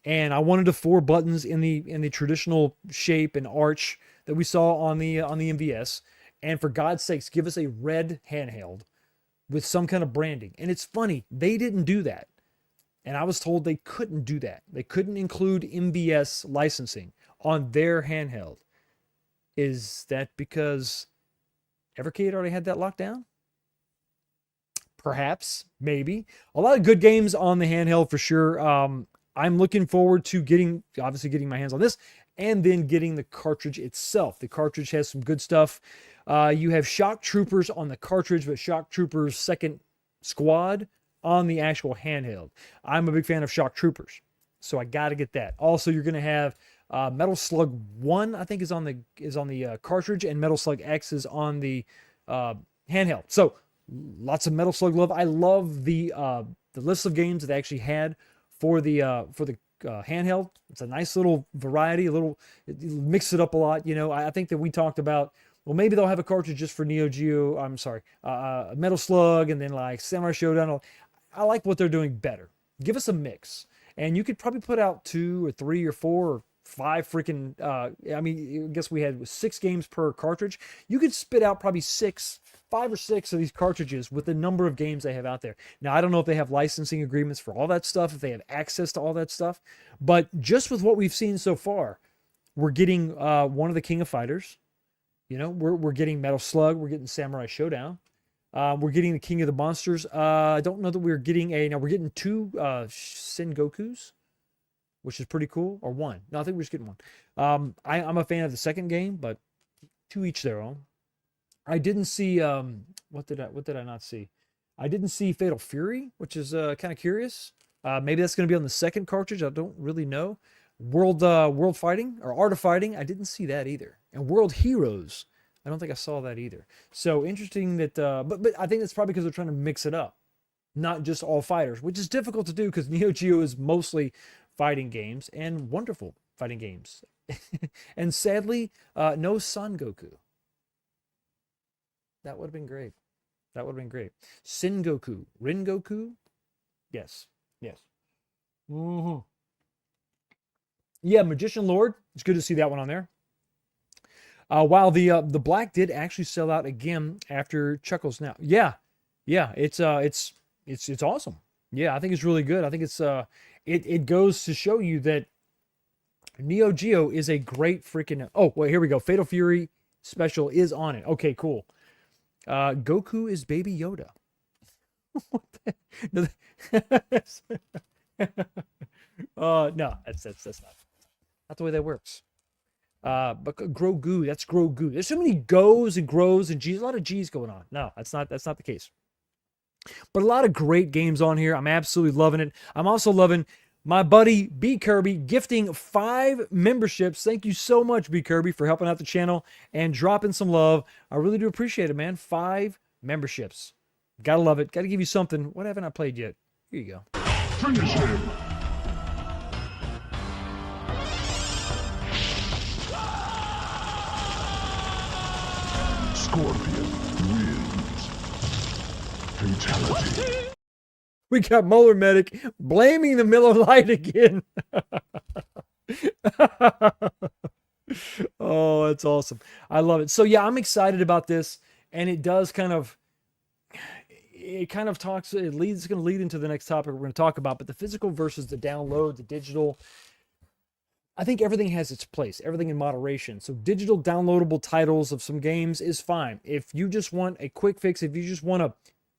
and I wanted the 4 buttons in the traditional shape and arch that we saw on the MVS, and for God's sakes, give us a red handheld with some kind of branding. And it's funny, they didn't do that. And I was told they couldn't do that. They couldn't include MVS licensing on their handheld. Is that because Evercade already had that locked down? Perhaps, maybe. A lot of good games on the handheld for sure. I'm looking forward to getting my hands on this and then getting the cartridge itself. The cartridge has some good stuff. You have Shock Troopers on the cartridge, but Shock Troopers Second Squad on the actual handheld. I'm a big fan of Shock Troopers, so I got to get that. Also, you're going to have Metal Slug 1, I think, is on the cartridge, and Metal Slug X is on the handheld. So lots of Metal Slug love. I love the list of games that they actually had for the handheld. It's a nice little variety, it mix it up a lot. I think that we talked about, well, maybe they'll have a cartridge just for NeoGeo. I'm sorry, Metal Slug, and then like Samurai Showdown. I like what they're doing better. Give us a mix, and you could probably put out 2 or 3 or 4 or 5 freaking. I guess we had 6 games per cartridge. You could spit out probably 5 or 6 of these cartridges with the number of games they have out there. Now, I don't know if they have licensing agreements for all that stuff, if they have access to all that stuff, but just with what we've seen so far, we're getting one of the King of Fighters. We're getting Metal Slug. We're getting Samurai Showdown. We're getting the King of the Monsters. I don't know that we're getting we're getting 2 Sengokus, which is pretty cool, or 1. No, I think we're just getting 1. I'm a fan of the second game, but to each their own. I didn't see what did I not see? I didn't see Fatal Fury, which is kind of curious. Maybe that's going to be on the second cartridge. I don't really know. World Fighting or Art of Fighting, I didn't see that either. And World Heroes, I don't think I saw that either. So interesting that, but I think that's probably because they're trying to mix it up, not just all fighters, which is difficult to do because NeoGeo is mostly fighting games and wonderful fighting games. And sadly, no Son Goku. That would have been great. Sengoku. Rengoku? Yes. Mm-hmm. Yeah, Magician Lord. It's good to see that one on there. While the black did actually sell out again after Chuckles Now. Yeah. It's awesome. Yeah, I think it's really good. I think it's it goes to show you that NeoGeo is a great freaking. Oh, well, here we go. Fatal Fury special is on it. Okay, cool. Goku is Baby Yoda. What the? No, no, that's not the way that works. But Grogu, that's Grogu. There's so many goes and grows and G's, a lot of G's going on. No, that's not the case. But a lot of great games on here. I'm absolutely loving it. I'm also loving my buddy B Kirby gifting 5 memberships. Thank you so much, B Kirby, for helping out the channel and dropping some love. I really do appreciate it, man. 5 memberships. Gotta love it. Gotta give you something. What haven't I played yet? Here you go. Finish him! Scorpion wins. Fatality. We got Molar Medic blaming the Miller Lite again. Oh, that's awesome. I love it. So yeah, I'm excited about this, and it does kind of talks, it's going to lead into the next topic we're going to talk about, but the physical versus the download, the digital. I think everything has its place, everything in moderation. So digital downloadable titles of some games is fine. If you just want a quick fix, if you just want to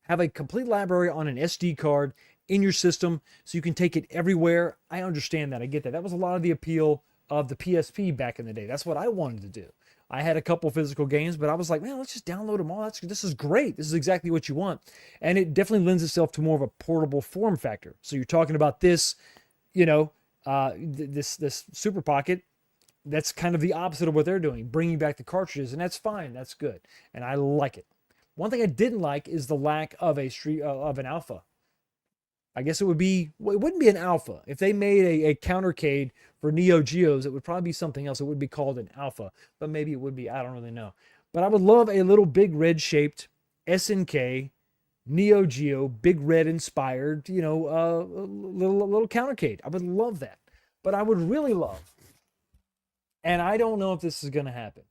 have a complete library on an SD card in your system so you can take it everywhere, I understand that. I get that. That was a lot of the appeal of the PSP back in the day. That's what I wanted to do. I had a couple physical games, but I was like, man, let's just download them all. This is great. This is exactly what you want. And it definitely lends itself to more of a portable form factor. So you're talking about this, this Super Pocket. That's kind of the opposite of what they're doing, bringing back the cartridges, and that's fine. That's good. And I like it. One thing I didn't like is the lack of an alpha. I guess it wouldn't be an alpha. If they made a countercade for NeoGeos, it would probably be something else. It would be called an alpha, but maybe it would be, I don't really know. But I would love a little big red shaped SNK NeoGeo, big red inspired, little countercade. I would love that. But I would really love, and I don't know if this is going to happen.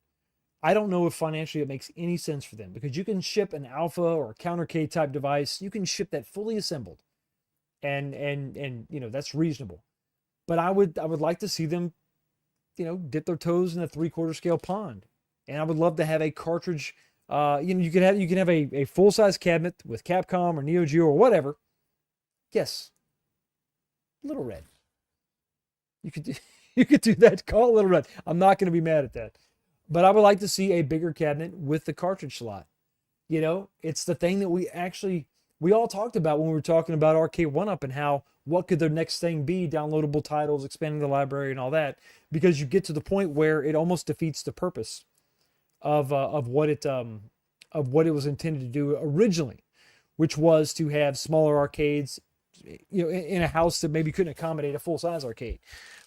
I don't know if financially it makes any sense for them, because you can ship an alpha or a countercade type device. You can ship that fully assembled. And that's reasonable. But I would like to see them, dip their toes in a 3/4 scale pond. And I would love to have a cartridge. You can have a full size cabinet with Capcom or NeoGeo or whatever. Yes, Little Red. You could do that. Call it Little Red. I'm not going to be mad at that. But I would like to see a bigger cabinet with the cartridge slot. It's the thing that we all talked about when we were talking about Arcade 1-Up and what could their next thing be, downloadable titles, expanding the library and all that, because you get to the point where it almost defeats the purpose of what it was intended to do originally, which was to have smaller arcades, in a house that maybe couldn't accommodate a full-size arcade.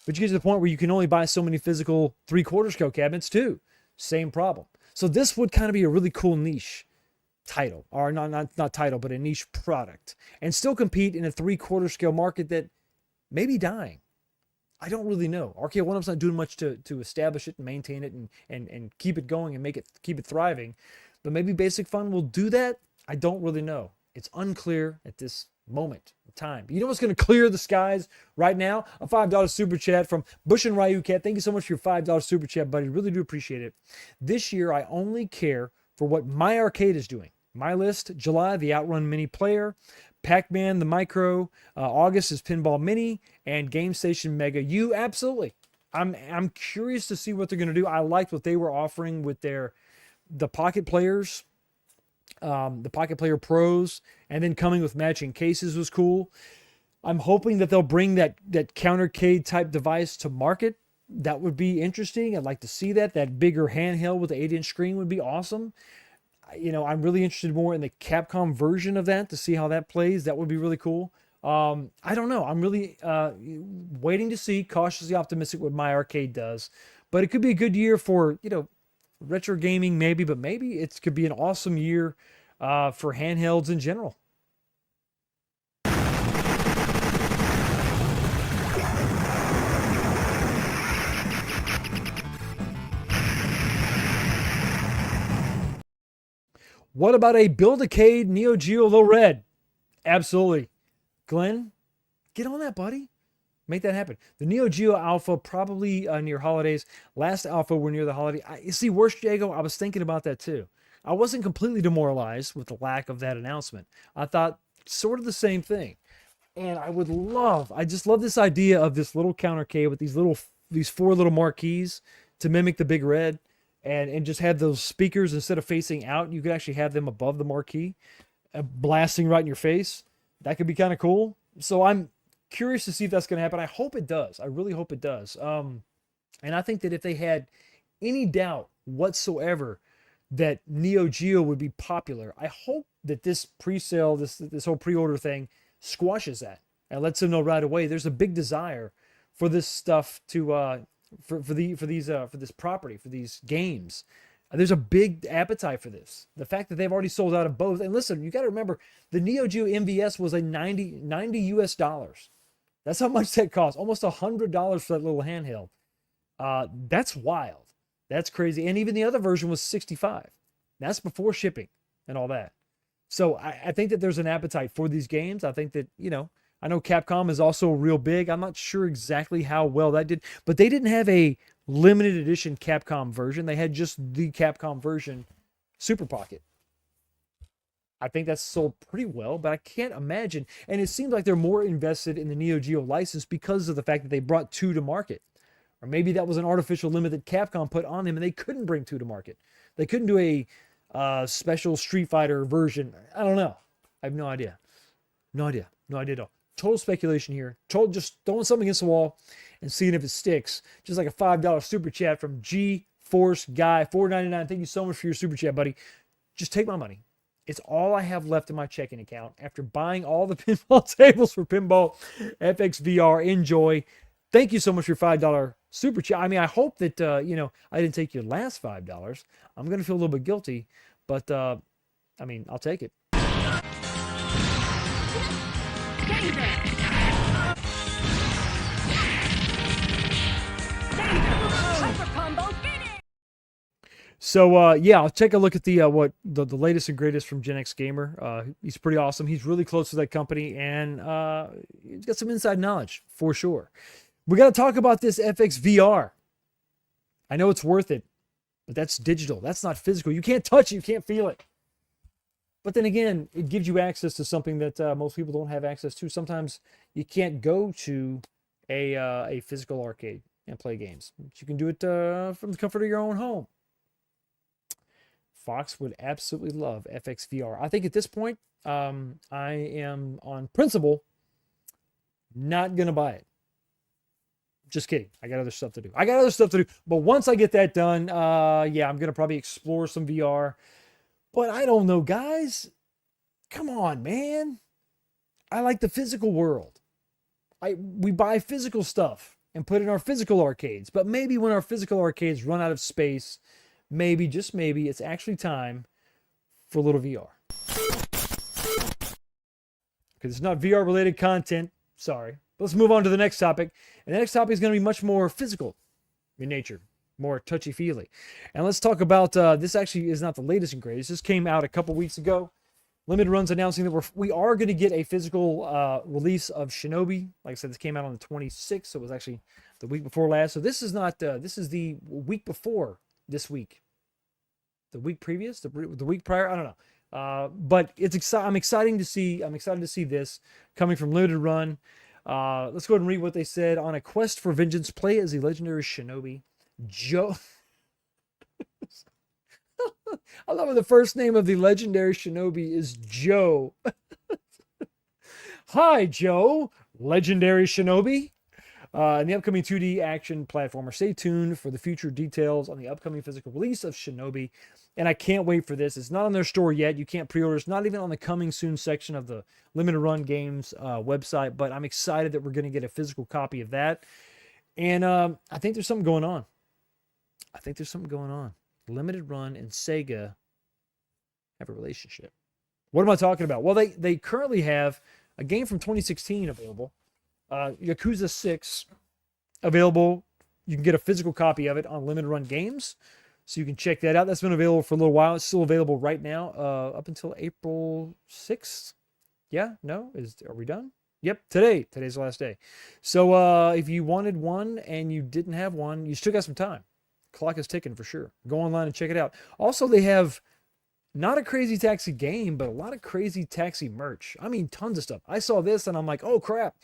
But you get to the point where you can only buy so many physical 3/4 scale cabinets too. Same problem. So this would kind of be a really cool niche title, or not title, but a niche product, and still compete in a 3/4 scale market that may be dying. I don't really know. Arcade 1-Up's not doing much to establish it and maintain it and keep it going and keep it thriving. But maybe Basic Fun will do that. I don't really know. It's unclear at this moment of time. But you know what's going to clear the skies right now? A $5 super chat from Bush and Ryu Cat. Thank you so much for your $5 super chat, buddy. Really do appreciate it. This year, I only care for what my arcade is doing. My list: July, the Outrun Mini Player, Pac-Man, the Micro. August is Pinball Mini and Game Station Mega U. Absolutely. I'm curious to see what they're going to do. I liked what they were offering with the Pocket Players, the Pocket Player Pros, and then coming with matching cases was cool. I'm hoping that they'll bring that countercade type device to market. That would be interesting. I'd like to see that. That bigger handheld with the 8-inch screen would be awesome. I'm really interested more in the Capcom version of that to see how that plays. That would be really cool. I don't know. I'm really waiting to see, cautiously optimistic what my arcade does. But it could be a good year for, retro gaming maybe, but maybe it could be an awesome year for handhelds in general. What about a Build-A-Cade NeoGeo Low Red? Absolutely. Glenn, get on that, buddy. Make that happen. The NeoGeo Alpha probably near holidays. Last Alpha were near the holiday. You see, worst Jago, I was thinking about that too. I wasn't completely demoralized with the lack of that announcement. I thought sort of the same thing. And I just love this idea of this little countercade with these 4 little marquees to mimic the Big Red, and just have those speakers instead of facing out, you could actually have them above the marquee, blasting right in your face. That could be kind of cool. So I'm curious to see if that's going to happen. I hope it does. I really hope it does. And I think that if they had any doubt whatsoever that NeoGeo would be popular, I hope that this pre-sale, this whole pre-order thing, squashes that and lets them know right away there's a big desire for this stuff to for this property, for these games. There's a big appetite for this. The fact that they've already sold out of both, and listen, you got to remember the NeoGeo MVS was a 90 US dollars. That's how much that cost. Almost $100 for that little handheld. That's wild. That's crazy. And even the other version was 65. That's before shipping and all that. So I think that there's an appetite for these games. I think that, I know Capcom is also real big. I'm not sure exactly how well that did, but they didn't have a limited edition Capcom version. They had just the Capcom version Super Pocket. I think that's sold pretty well, but I can't imagine. And it seems like they're more invested in the NeoGeo license because of the fact that they brought 2 to market. Or maybe that was an artificial limit that Capcom put on them and they couldn't bring 2 to market. They couldn't do a special Street Fighter version. I don't know. I have no idea. No idea at all. Total speculation here. Just throwing something against the wall and seeing if it sticks. Just like a $5 super chat from G Force Guy, $4.99. Thank you so much for your super chat, buddy. Just take my money. It's all I have left in my checking account after buying all the pinball tables for Pinball FX VR. Enjoy. Thank you so much for your $5 super chat. I mean, I hope that, I didn't take your last $5. I'm going to feel a little bit guilty, but, I'll take it. So I'll take a look at the latest and greatest from Gen X Gamer. He's pretty awesome. He's really close to that company, and he's got some inside knowledge for sure. We got to talk about this FX VR. I know it's worth it, but that's digital. That's not physical. You can't touch it. You can't feel it. But then again, it gives you access to something that most people don't have access to. Sometimes you can't go to a physical arcade and play games. But you can do it from the comfort of your own home. Fox would absolutely love FX VR. I think at this point, I am on principle not going to buy it. Just kidding. I got other stuff to do. But once I get that done, I'm going to probably explore some VR. But I don't know, guys. Come on, man. I like the physical world. We buy physical stuff and put in our physical arcades. But maybe when our physical arcades run out of space, maybe, just maybe, it's actually time for a little VR. Because it's not VR-related content. Sorry. But let's move on to the next topic. And the next topic is going to be much more physical in nature. More touchy-feely. And let's talk about, this actually is not the latest and greatest. This came out a couple weeks ago. Limited Run's announcing that we are going to get a physical release of Shinobi. Like I said, this came out on the 26th, so it was actually the week before last. So this is not, this is the week before this week. The week previous? The week prior? I don't know. But I'm excited to see this coming from Limited Run. Let's go ahead and read what they said. On a quest for vengeance, play as the legendary Shinobi Joe. I love it. The first name of the legendary Shinobi is Joe. Hi, Joe, legendary Shinobi. In the upcoming 2D action platformer. Stay tuned for the future details on the upcoming physical release of Shinobi. And I can't wait for this. It's not on their store yet. You can't pre-order. It's not even on the coming soon section of the Limited Run Games website. But I'm excited that we're going to get a physical copy of that. And I think there's something going on. Limited Run and Sega have a relationship. What am I talking about? Well, they currently have a game from 2016 available. Yakuza 6 available. You can get a physical copy of it on Limited Run Games. So you can check that out. That's been available for a little while. It's still available right now up until April 6th. Yeah? No? Are we done? Yep, today's the last day. So if you wanted one and you didn't have one, you still got some time. Clock is ticking for sure. Go online and check it out. Also, they have not a Crazy Taxi game, but a lot of Crazy Taxi merch. I mean, tons of stuff. I saw this and I'm like, oh crap,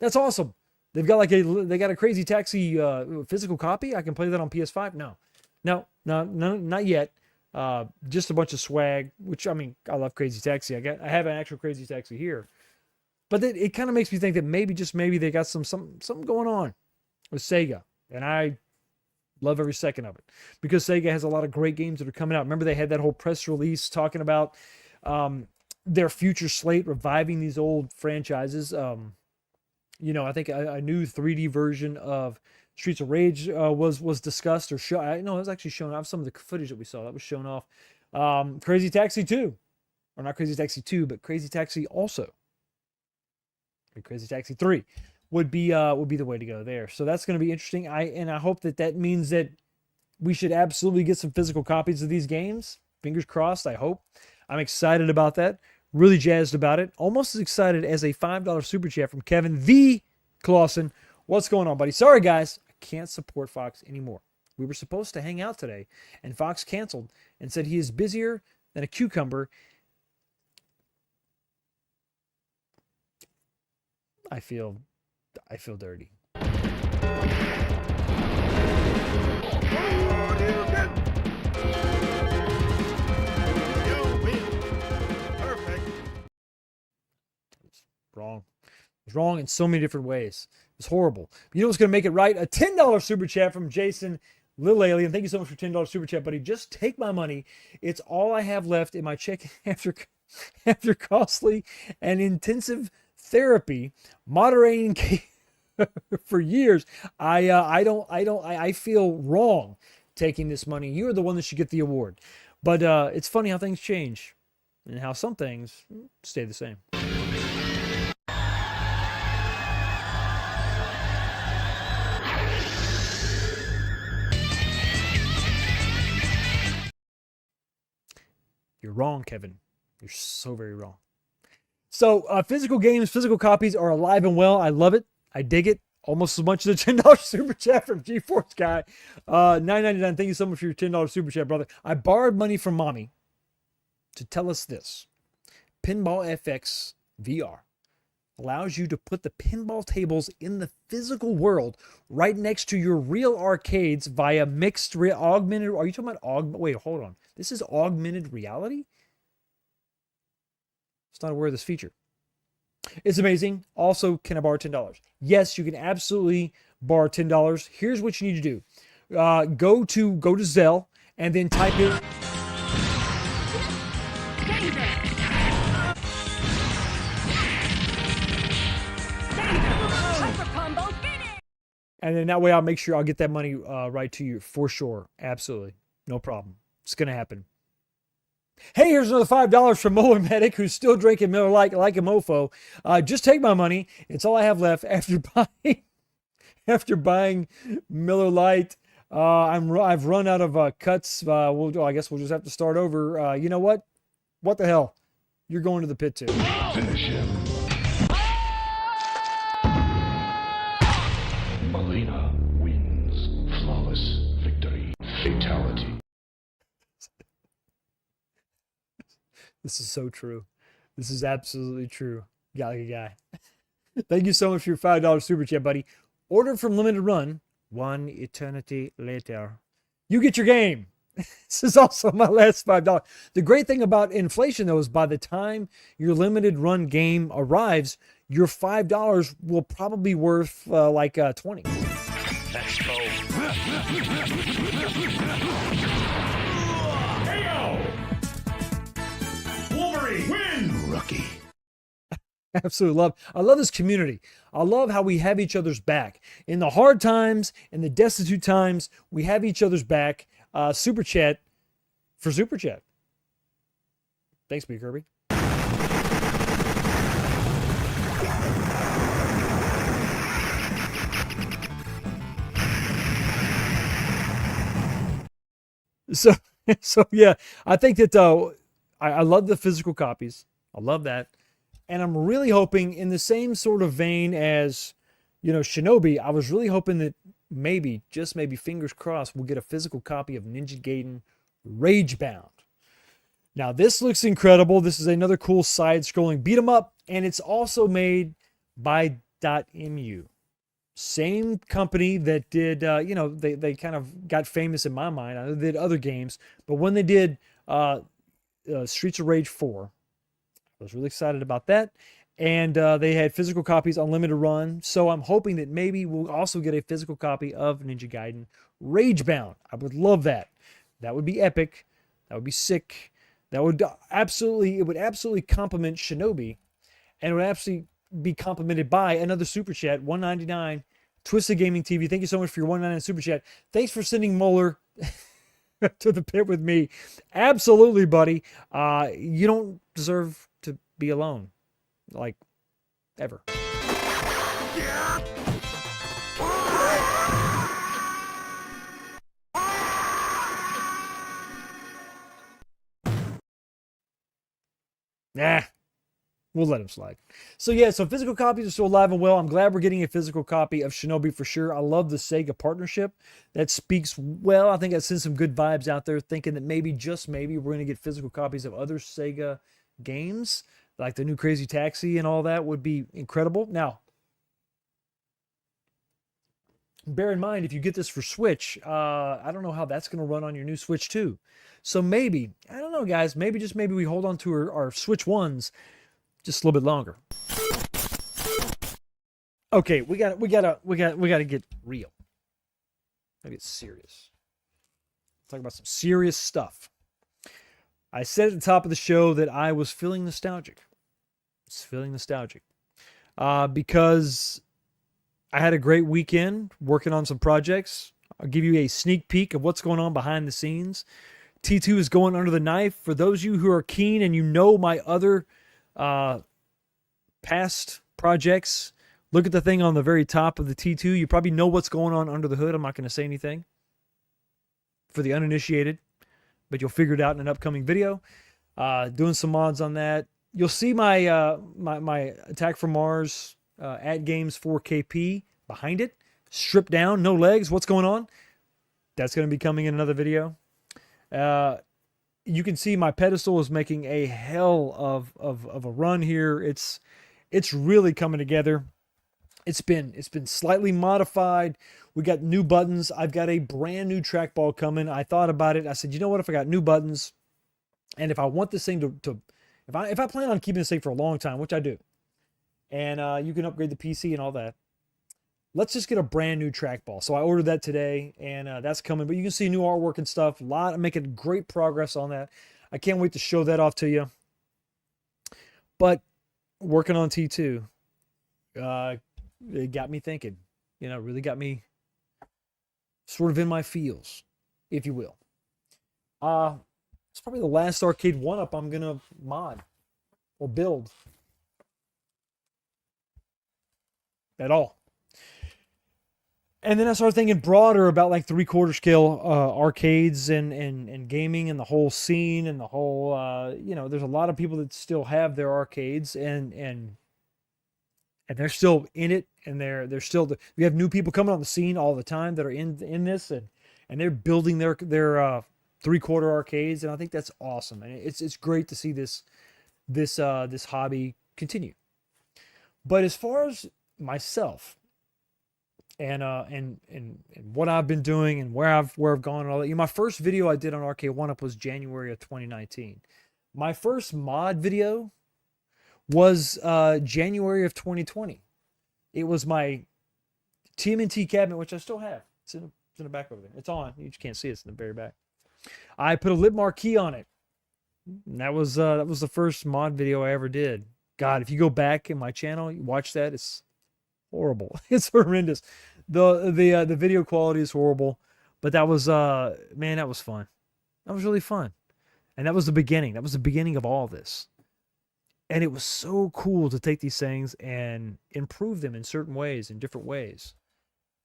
that's awesome. They've got they got a Crazy Taxi physical copy. I can play that on PS5. No, not yet. Just a bunch of swag, which I mean, I love Crazy Taxi. I have an actual Crazy Taxi here, but it kind of makes me think that maybe they got something going on with Sega, and I love every second of it because Sega has a lot of great games that are coming out. Remember, they had that whole press release talking about their future slate, reviving these old franchises. I think a new 3D version of Streets of Rage was discussed or shown. No, it was actually shown off. Some of the footage that we saw that was shown off. Crazy Taxi 2, or not Crazy Taxi 2, but Crazy Taxi also. Or Crazy Taxi 3 would be the way to go there. So that's going to be interesting. I hope that means that we should absolutely get some physical copies of these games. Fingers crossed. I hope. I'm excited about that. Really jazzed about it. Almost as excited as a $5 super chat from Kevin the Clausen. What's going on, buddy? Sorry, guys. I can't support Fox anymore. We were supposed to hang out today, and Fox canceled and said he is busier than a cucumber. I feel dirty. Wrong. It was wrong in so many different ways. It was horrible. But you know what's going to make it right? A $10 super chat from Jason Lil Alien. Thank you so much for $10 super chat, buddy. Just take my money. It's all I have left in my check after costly and intensive therapy, moderating for years. I feel wrong taking this money. You're the one that should get the award. But it's funny how things change and how some things stay the same. You're wrong, Kevin. You're so very wrong. So physical games, physical copies are alive and well. I love it. I dig it. Almost as much as a $10 super chat from GeForce Guy. $9.99. Thank you so much for your $10 super chat, brother. I borrowed money from mommy to tell us this. Pinball FX VR allows you to put the pinball tables in the physical world right next to your real arcades via augmented. Are you talking about wait, hold on. This is augmented reality? It's not aware of this feature. It's amazing. Also, can I borrow $10? Yes, you can absolutely borrow $10. Here's what you need to do. Go to Zelle and then type in. And then that way I'll make sure I'll get that money right to you for sure. Absolutely. No problem. It's going to happen. Hey, here's another $5 from Molar Medic, who's still drinking Miller Lite like a mofo. Just take my money. It's all I have left after buying Miller Lite. I've run out of cuts. I guess we'll just have to start over. You know what? What the hell? You're going to the pit too. Finish him. Melina wins. Flawless victory. Fatality. This is so true. This is absolutely true. Gallagher guy. Thank you so much for your $5 super chat, buddy. Order from Limited Run. One eternity later, you get your game. This is also my last $5. The great thing about inflation, though, is by the time your Limited Run game arrives, your $5 will probably be worth like 20. Let's go. Wolverine win. Rookie. Absolutely I love this community. I love how we have each other's back. In the hard times, in the destitute times, we have each other's back. Super chat for super chat. Thanks, B. Kirby. So yeah, I think that I love the physical copies. I love that. And I'm really hoping, in the same sort of vein as, Shinobi, I was really hoping that maybe, just maybe, fingers crossed, we'll get a physical copy of Ninja Gaiden Ragebound. Now, this looks incredible. This is another cool side-scrolling beat-em-up, and it's also made by .mu. Same company that did, they kind of got famous in my mind. I know they did other games, but when they did Streets of Rage 4, I was really excited about that. And they had physical copies, unlimited run. So I'm hoping that maybe we'll also get a physical copy of Ninja Gaiden Ragebound. I would love that. That would be epic. That would be sick. That would absolutely complement Shinobi, and it would absolutely be complemented by another super chat, 199 Twisted Gaming TV. Thank you so much for your 199 super chat. Thanks for sending Moeller to the pit with me. Absolutely, buddy. You don't deserve to be alone, like, ever. Nah, we'll let him slide. So yeah, so physical copies are still alive and well. I'm glad we're getting a physical copy of Shinobi for sure. I love the Sega partnership. That speaks well. I think that sends some good vibes out there, thinking that maybe, just maybe, we're going to get physical copies of other Sega games, like the new Crazy Taxi and all that would be incredible. Now, bear in mind, if you get this for Switch, I don't know how that's going to run on your new Switch 2. So maybe, I don't know, guys, maybe, just maybe, we hold on to our Switch 1s just a little bit longer. Okay, we gotta get real. Gotta get serious. Talk about some serious stuff. I said at the top of the show that I was feeling nostalgic. Because I had a great weekend working on some projects. I'll give you a sneak peek of what's going on behind the scenes. T2 is going under the knife. For those of you who are keen and you know my other past projects, look at the thing on the very top of the T2. You probably know what's going on under the hood. I'm not going to say anything for the uninitiated, but you'll figure it out in an upcoming video. Doing some mods on that. You'll see my my Attack from Mars at Games 4KP behind it, stripped down, no legs. What's going on? That's going to be coming in another video. You can see my pedestal is making a hell of a run here. It's really coming together. It's been slightly modified. We got new buttons. I've got a brand new trackball coming. I thought about it. I said, you know what? If I got new buttons, and if I want this thing to if I plan on keeping this thing for a long time, which I do, and you can upgrade the PC and all that, let's just get a brand new trackball. So I ordered that today, and that's coming. But you can see new artwork and stuff. I'm making great progress on that. I can't wait to show that off to you. But working on T2, it got me thinking. Really got me sort of in my feels, if you will. It's probably the last arcade 1-up I'm gonna mod or build at all. And then I started thinking broader about like 3/4 scale arcades and gaming and the whole scene and the whole there's a lot of people that still have their arcades and they're still in it, and they're still we have new people coming on the scene all the time that are in this, and they're building their 3/4 arcades, and I think that's awesome, and it's great to see this hobby continue. But as far as myself and what I've been doing and where I've gone and all that, my first video I did on Arcade 1-Up was January of 2019. My first mod video was January of 2020. It was my TMNT cabinet, which I still have. It's in the back over there. It's on. You just can't see it. It's in the very back. I put a lip marquee on it. And that was the first mod video I ever did. God, if you go back in my channel, you watch that, it's horrible. It's horrendous. The video quality is horrible, but that was man, that was fun. That was really fun. And that was the beginning. That was the beginning of all this. And it was so cool to take these things and improve them in certain ways, in different ways.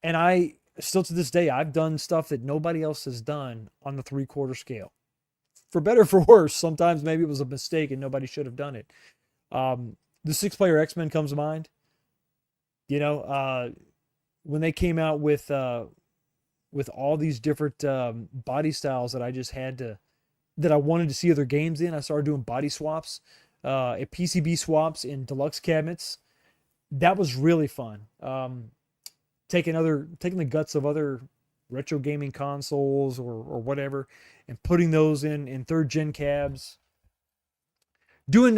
And I still to this day, I've done stuff that nobody else has done on the 3/4 scale. For better or for worse, sometimes maybe it was a mistake and nobody should have done it. The 6-player X-Men comes to mind. When they came out with all these different body styles that I just had that I wanted to see other games in, I started doing body swaps, PCB swaps in deluxe cabinets. That was really fun. taking the guts of other retro gaming consoles or whatever, and putting those in third gen cabs. Doing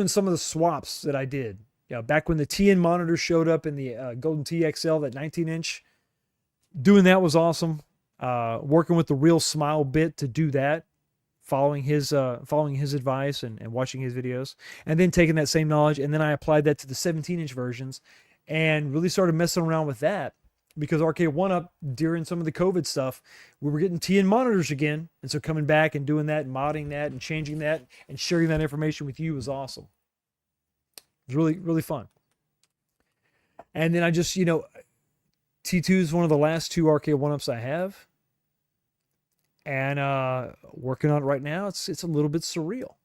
some of the swaps that I did. Back when the TN monitor showed up in the Golden TXL, that 19-inch, doing that was awesome. Working with the Real Smile bit to do that, following his advice and watching his videos, and then taking that same knowledge, and then I applied that to the 17-inch versions, and really started messing around with that, because Arcade 1-Up, during some of the COVID stuff, we were getting TN monitors again, and so coming back and doing that, and modding that, and changing that, and sharing that information with you was awesome. It was really, really fun. And then I just, T2 is one of the last 2 Arcade 1-Ups I have. And working on it right now, it's a little bit surreal,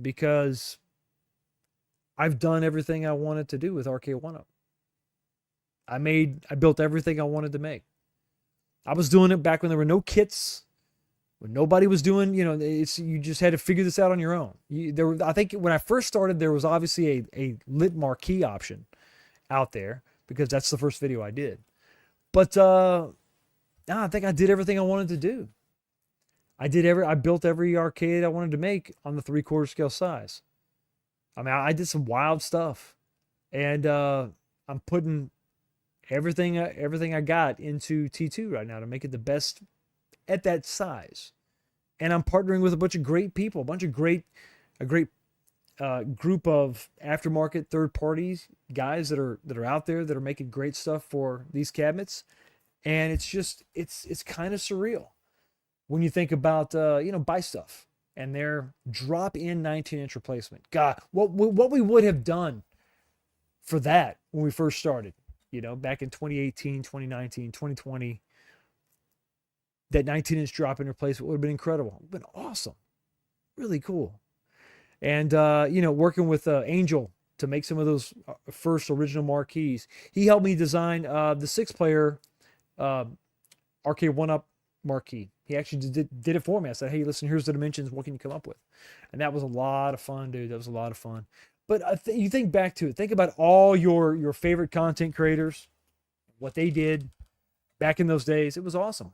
because I've done everything I wanted to do with Arcade 1-Up. I built everything I wanted to make. I was doing it back when there were no kits, when nobody was doing, you just had to figure this out on your own. I think when I first started, there was obviously a lit marquee option out there, because that's the first video I did. But I think I did everything I wanted to do. I built every arcade I wanted to make on the 3/4 scale size. I mean, I did some wild stuff, and I'm putting everything I got into T2 right now to make it the best at that size. And I'm partnering with a bunch of great people, a great group of aftermarket third parties, guys that are out there that are making great stuff for these cabinets. And it's kind of surreal when you think about buy stuff and their drop-in 19-inch replacement. God, what we would have done for that when we first started, back in 2018, 2019, 2020, that 19-inch drop-in replacement would have been incredible. It would have been awesome. Really cool. And, working with Angel to make some of those first original marquees. He helped me design the 6-player Arcade 1-Up marquee. He actually did it for me. I said, hey, listen, here's the dimensions. What can you come up with? And that was a lot of fun, dude. That was a lot of fun. But you think back to it. Think about all your favorite content creators, what they did back in those days. It was awesome.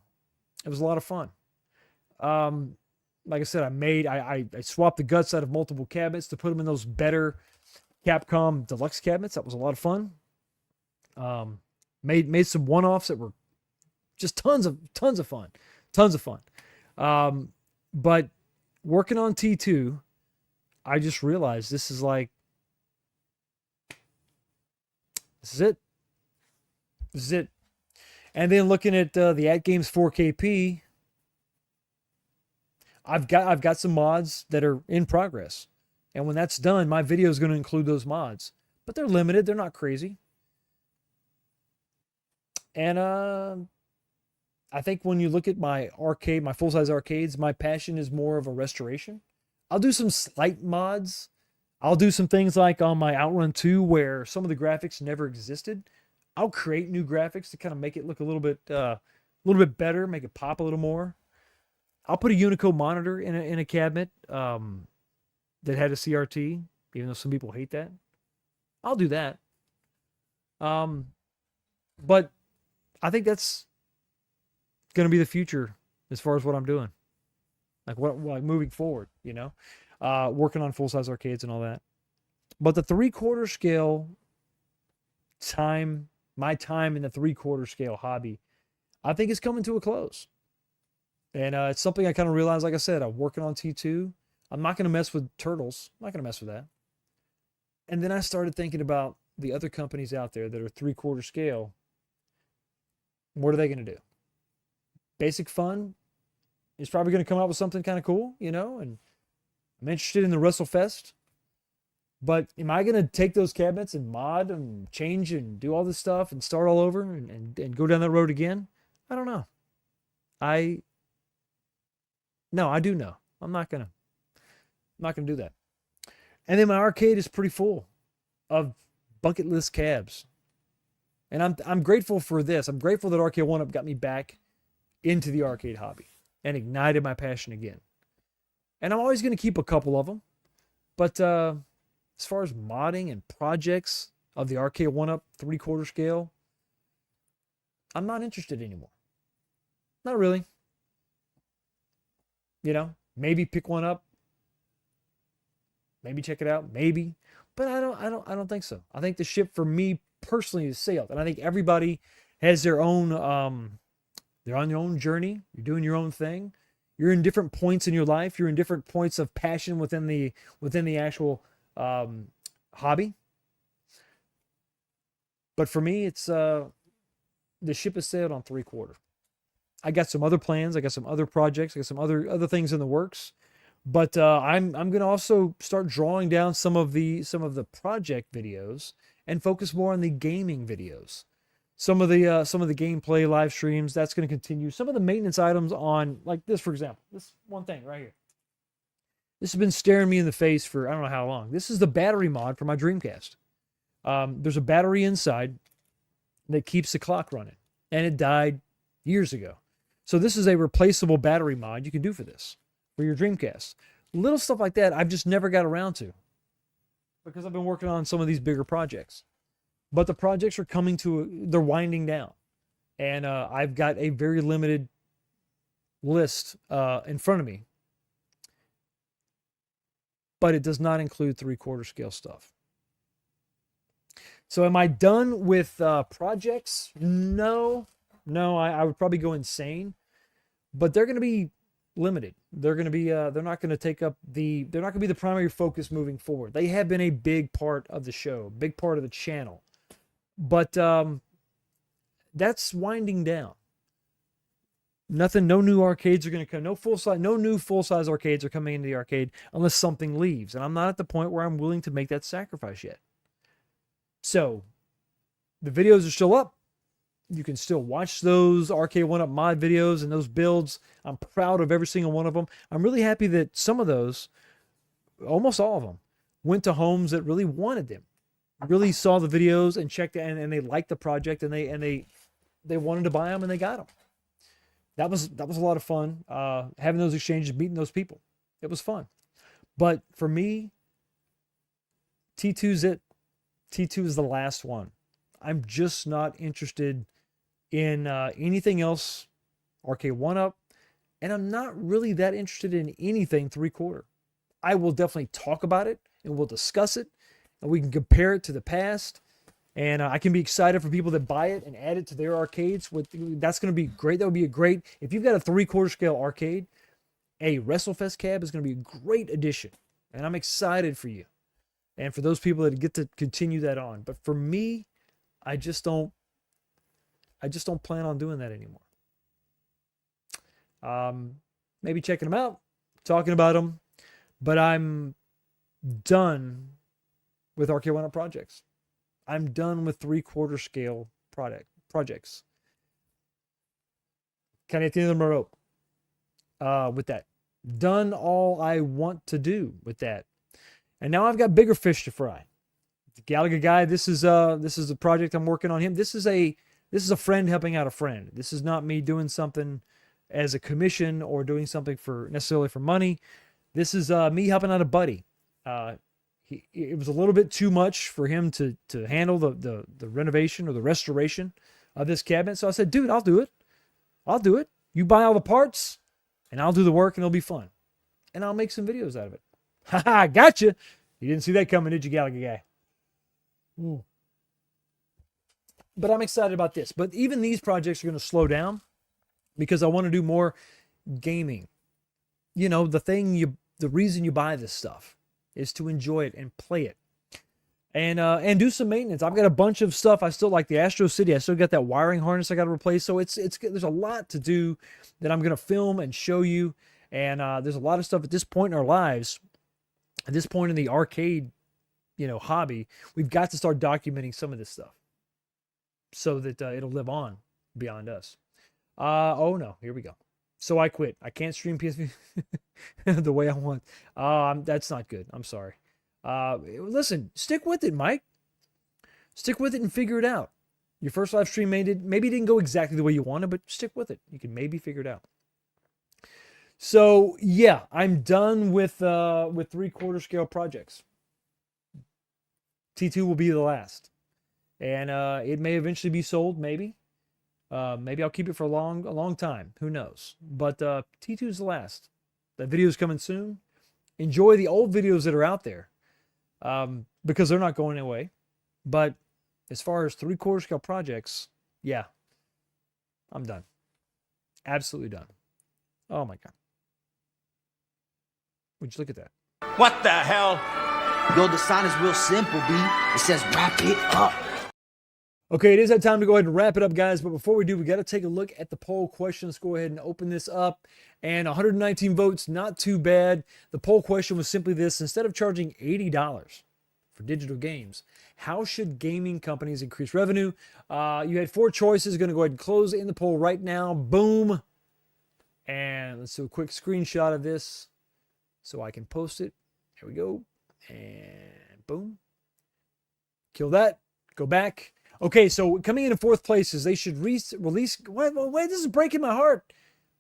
It was a lot of fun. Like I said, I swapped the guts out of multiple cabinets to put them in those better Capcom deluxe cabinets. That was a lot of fun. Made some one-offs that were just tons of fun. But working on T2, I just realized this is it. And then looking at the AtGames 4KP, I've got some mods that are in progress. And when that's done, my video is going to include those mods. But they're limited. They're not crazy. And I think when you look at my full-size arcades, my passion is more of a restoration. I'll do some slight mods. I'll do some things like on my Outrun 2 where some of the graphics never existed. I'll create new graphics to kind of make it look a little bit better, make it pop a little more. I'll put a Unico monitor in a cabinet that had a CRT, even though some people hate that. I'll do that. But I think that's going to be the future as far as what I'm doing. Like moving forward, working on full-size arcades and all that. But the 3/4 scale time, my time in the 3/4 scale hobby, I think is coming to a close. And it's something I kind of realized, like I said, I'm working on T2. I'm not going to mess with Turtles. I'm not going to mess with that. And then I started thinking about the other companies out there that are 3/4 scale. What are they going to do? Basic Fun is probably going to come out with something kind of cool, and I'm interested in the WrestleFest. But am I going to take those cabinets and mod and change and do all this stuff and start all over and go down that road again? I don't know. No, I do know. I'm not gonna do that. And then my arcade is pretty full of bucket list cabs. And I'm grateful for this. I'm grateful that Arcade 1-Up got me back into the arcade hobby and ignited my passion again. And I'm always going to keep a couple of them. But as far as modding and projects of the Arcade 1-Up 3/4 scale, I'm not interested anymore. Not really. You know, maybe pick one up, maybe check it out, maybe. But I don't think so. I think the ship for me personally is sailed. And I think everybody has their own they're on their own journey. You're doing your own thing. You're in different points in your life. You're in different points of passion within the actual hobby. But for me, it's the ship is sailed on 3/4. I got some other plans. I got some other projects. I got some other things in the works. But I'm gonna also start drawing down some of the project videos and focus more on the gaming videos. Some of the gameplay live streams, that's going to continue. Some of the maintenance items on, like this, for example, this one thing right here. This has been staring me in the face for I don't know how long. This is the battery mod for my Dreamcast. There's a battery inside that keeps the clock running, and it died years ago. So this is a replaceable battery mod you can do for this, for your Dreamcast. Little stuff like that I've just never got around to because I've been working on some of these bigger projects. But the projects are they're winding down. And I've got a very limited list in front of me. But it does not include 3/4 scale stuff. So am I done with projects? No, I would probably go insane. But they're going to be limited. They're going to be, they're not going to take up they're not going to be the primary focus moving forward. They have been a big part of the show, big part of the channel. But that's winding down. No new arcades are going to come. No new full-size arcades are coming into the arcade unless something leaves. And I'm not at the point where I'm willing to make that sacrifice yet. So the videos are still up. You can still watch those Arcade 1-Up mod videos and those builds. I'm proud of every single one of them. I'm really happy that some of those, almost all of them, went to homes that really wanted them. Really saw the videos and checked it, and they liked the project, and they wanted to buy them, and they got them. That was a lot of fun. Having those exchanges, meeting those people, it was fun. But for me, T2's it. T2 is the last one. I'm just not interested in anything else Arcade 1-Up, and I'm not really that interested in anything 3/4. I will definitely talk about it, and we'll discuss it, and we can compare it to the past. And I can be excited for people that buy it and add it to their arcades. That's going to be great. That would be a great, if you've got a 3/4 scale arcade, a WrestleFest cab is going to be a great addition. And I'm excited for you. And for those people that get to continue that on. But for me, I just don't plan on doing that anymore. Maybe checking them out, talking about them, but I'm done with Arcade 1-Up projects. I'm done with 3/4 scale projects. Kind of at the end of my rope with that. Done all I want to do with that. And now I've got bigger fish to fry. The Galaga guy, this is a project I'm working on him. This is a friend helping out a friend. This is not me doing something as a commission or doing something necessarily for money. This is me helping out a buddy. It was a little bit too much for him to handle the renovation or the restoration of this cabinet. So I said, dude, I'll do it. You buy all the parts and I'll do the work and it'll be fun. And I'll make some videos out of it. Haha, gotcha. You didn't see that coming, did you, Galaga guy? Ooh. But I'm excited about this. But even these projects are going to slow down because I want to do more gaming. You know, the reason you buy this stuff is to enjoy it and play it. And do some maintenance. I've got a bunch of stuff. I still like the Astro City. I still got that wiring harness I got to replace. So there's a lot to do that I'm going to film and show you. And there's a lot of stuff at this point in our lives, at this point in the arcade, hobby, we've got to start documenting some of this stuff so that it'll live on beyond us. Oh no, here we go. So I quit. I can't stream PSV the way I want. That's not good. I'm sorry. Listen, stick with it, Mike. Stick with it and figure it out. Your first live stream maybe didn't go exactly the way you wanted, but stick with it. You can maybe figure it out. So yeah, I'm done with 3/4 scale projects. T2 will be the last, and it may eventually be sold, maybe. Maybe I'll keep it for a long time. Who knows? But T2 is the last. That video is coming soon. Enjoy the old videos that are out there because they're not going away. But as far as 3/4 scale projects, yeah, I'm done. Absolutely done. Oh my God. Would you look at that? What the hell? Yo, the sign is real simple, B. It says wrap it up. Okay, it is that time to go ahead and wrap it up, guys. But before we do, we got to take a look at the poll question. Let's go ahead and open this up. And 119 votes, not too bad. The poll question was simply this. Instead of charging $80 for digital games, how should gaming companies increase revenue? You had 4 choices. Going to go ahead and close in the poll right now. Boom. And let's do a quick screenshot of this so I can post it. Here we go. And boom. Kill that. Go back. Okay, so coming in 4th place is they should release. Wait, this is breaking my heart.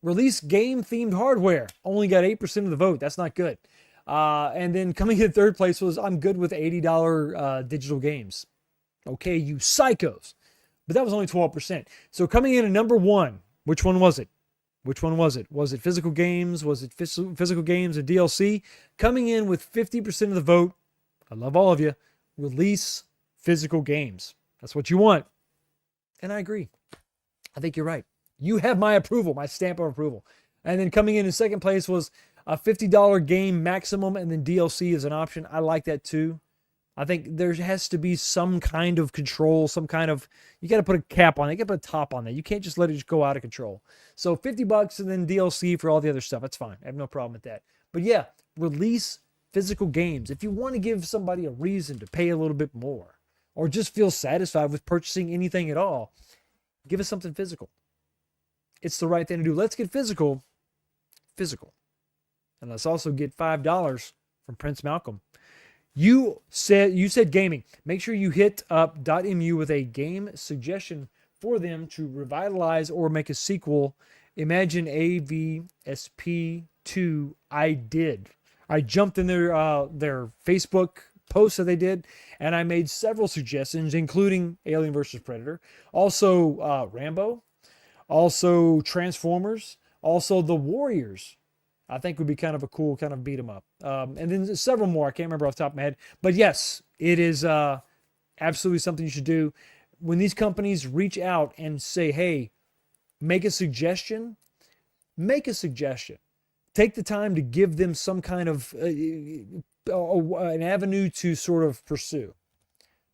Release game-themed hardware. Only got 8% of the vote. That's not good. And then coming in 3rd place was I'm good with $80 digital games. Okay, you psychos. But that was only 12%. So coming in at number 1, which one was it? Which one was it? Was it physical games? Was it physical games and DLC? Coming in with 50% of the vote, I love all of you, release physical games. That's what you want. And I agree. I think you're right. You have my approval, my stamp of approval. And then coming in 2nd place was a $50 game maximum, and then DLC is an option. I like that too. I think there has to be some kind of control, some kind of, you got to put a cap on it. You got to put a top on that. You can't just let it just go out of control. So $50 and then DLC for all the other stuff. That's fine. I have no problem with that. But yeah, release physical games. If you want to give somebody a reason to pay a little bit more or just feel satisfied with purchasing anything at all, give us something physical. It's the right thing to do. Let's get physical. And let's also get $5 from Prince Malcolm. You said gaming. Make sure you hit up .mu with a game suggestion for them to revitalize or make a sequel. Imagine AVSP2. I did. I jumped in their Facebook post that they did, and I made several suggestions, including Alien vs. Predator, also Rambo, also Transformers, also The Warriors. I think would be kind of a cool kind of beat 'em up. And then several more. I can't remember off the top of my head. But yes, it is absolutely something you should do. When these companies reach out and say, hey, make a suggestion, Take the time to give them some kind of an avenue to sort of pursue.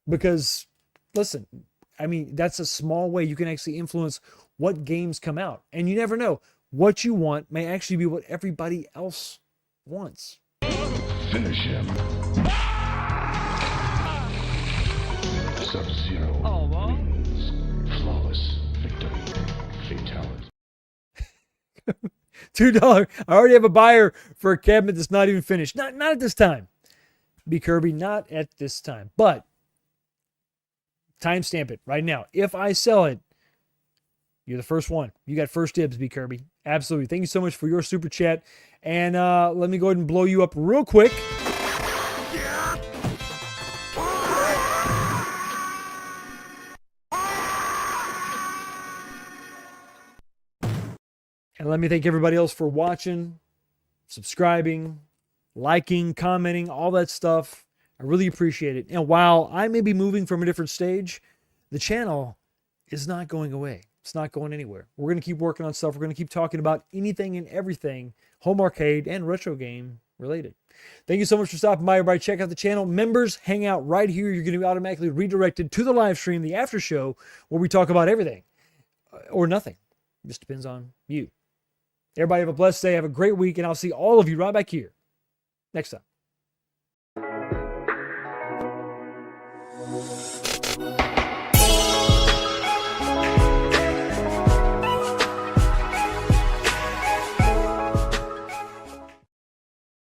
Because, listen, I mean, that's a small way you can actually influence what games come out. And you never know. What you want may actually be what everybody else wants. Finish him. Sub-Zero wins. Flawless victory. Fatality. $2. I already have a buyer for a cabinet that's not even finished. Not at this time. B. Kirby, not at this time. But timestamp it right now. If I sell it, you're the first one. You got first dibs, B. Kirby. Absolutely. Thank you so much for your super chat. And let me go ahead and blow you up real quick. And let me thank everybody else for watching, subscribing, liking, commenting, all that stuff. I really appreciate it. And while I may be moving from a different stage, the channel is not going away. It's not going anywhere. We're going to keep working on stuff. We're going to keep talking about anything and everything home arcade and retro game related. Thank you so much for stopping by, everybody. Check out the channel. Members, hang out right here. You're going to be automatically redirected to the live stream, the after show, where we talk about everything or nothing. It just depends on you. Everybody have a blessed day. Have a great week, and I'll see all of you right back here next time.